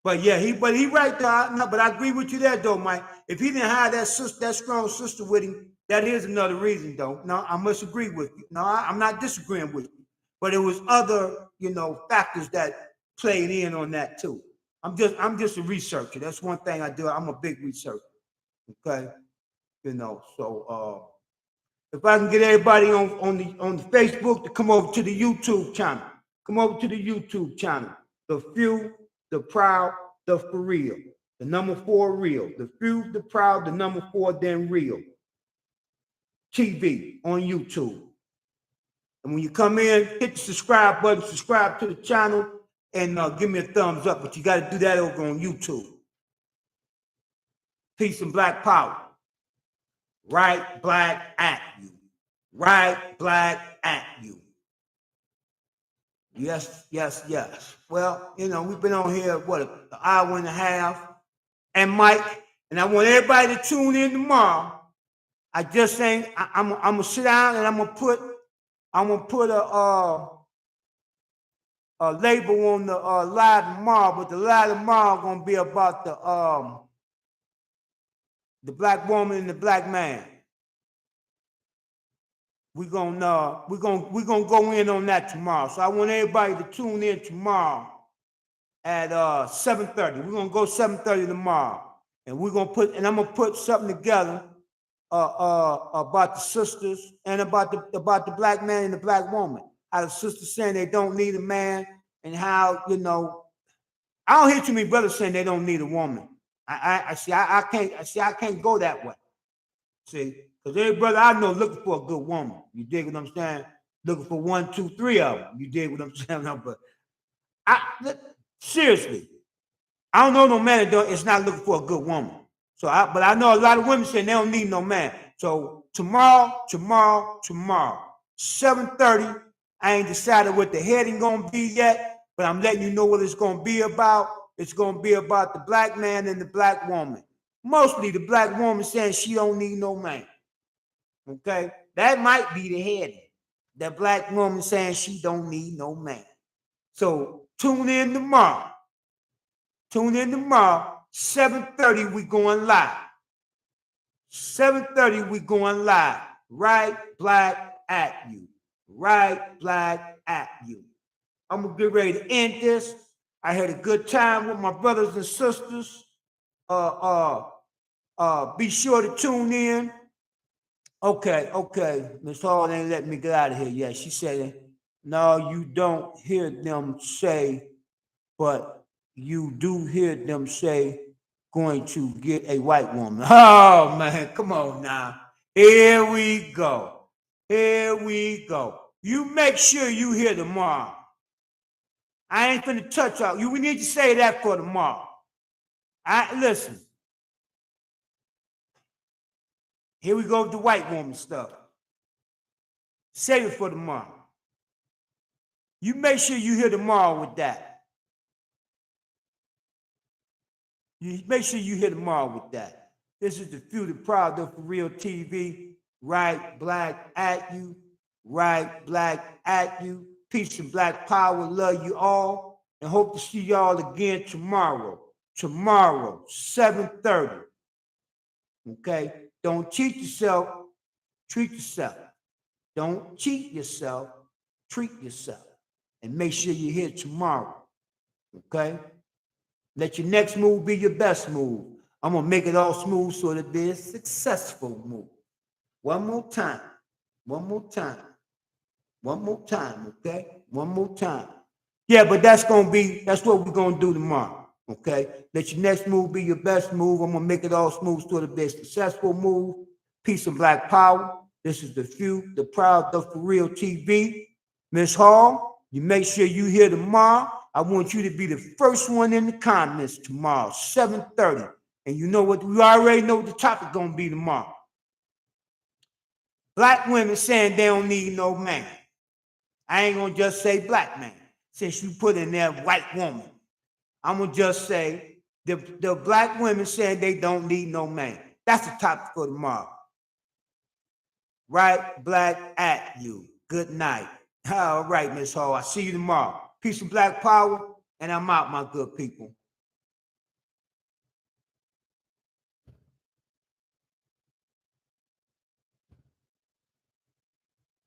But yeah, he right there. No, but I agree with you there though, Mike. If he didn't have that strong sister with him, that is another reason though. No, I must agree with you. No, I'm not disagreeing with you. But it was other, factors that played in on that too. I'm just a researcher. That's one thing I do. I'm a big researcher. Okay. So if I can get everybody on the Facebook to come over to the YouTube channel. Come over to the YouTube channel. The Few, the Proud, the For Real. The number 4 Real. The Few, the Proud, the number 4, then Real. TV on YouTube. And when you come in, hit the subscribe button, subscribe to the channel, and give me a thumbs up. But you got to do that over on YouTube. Peace and Black Power. Right, black, at you. Right, black, at you. Yes. Well, we've been on here, an hour and a half. And Mike, and I want everybody to tune in tomorrow. I just saying, I'm gonna sit down and I'm gonna put a label on the live tomorrow, but the live tomorrow gonna be about the black woman and the black man. we're gonna go in on that tomorrow. So I want everybody to tune in tomorrow at 7:30. We're gonna go 7:30 tomorrow, and I'm gonna put something together about the sisters and about the black man and the black woman. How the sisters saying they don't need a man, and how I don't hear too many brothers saying they don't need a woman. I can't go that way. See, because every brother I know looking for a good woman. You dig what I'm saying? Looking for 1, 2, 3 of them. You dig what I'm saying? No, but seriously, I don't know no man that is not looking for a good woman. But I know a lot of women saying they don't need no man. So tomorrow, 7:30. I ain't decided what the heading gonna be yet, but I'm letting you know what it's gonna be about. It's gonna be about the black man and the black woman. Mostly the black woman saying she don't need no man. Okay, that might be the heading. The black woman saying she don't need no man. So tune in tomorrow. 7:30, we going live. 7:30, we going live. Right black at you. Right black at you. I'm gonna get ready to end this. I had a good time with my brothers and sisters. Be sure to tune in. Okay. Miss Hall ain't letting me get out of here yet. She said, no, you don't hear them say, but you do hear them say, going to get a white woman. Oh, man, come on now. Here we go. You make sure you hear tomorrow. I ain't finna touch on you. We need to say that for tomorrow. Listen. Here we go with the white woman stuff. Save it for tomorrow. You make sure you hear tomorrow with that. You make sure you hear tomorrow with that. This is the Few, the Proud, the For Real TV. Right black at you. Right black at you. Peace and black power. Love you all. And hope to see y'all again tomorrow. 7:30. Okay? Don't cheat yourself. Treat yourself. Don't cheat yourself. Treat yourself. And make sure you're here tomorrow. Okay? Let your next move be your best move. I'm going to make it all smooth so that it be a successful move. One more time. Okay? One more time. Yeah, but that's what we're going to do tomorrow. Okay? Let your next move be your best move. I'm going to make it all smooth so that it be a successful move. Peace and black power. This is the Few, the Proud, the For Real TV. Miss Hall, you make sure you here tomorrow. I want you to be the first one in the comments tomorrow, 7:30. And you know what? We already know what the topic going to be tomorrow. Black women saying they don't need no man. I ain't going to just say black man, since you put in there white woman. I'm going to just say the black women saying they don't need no man. That's the topic for tomorrow. Right black at you. Good night. All right, Miss Hall. I'll see you tomorrow. Peace and black power. And I'm out, my good people.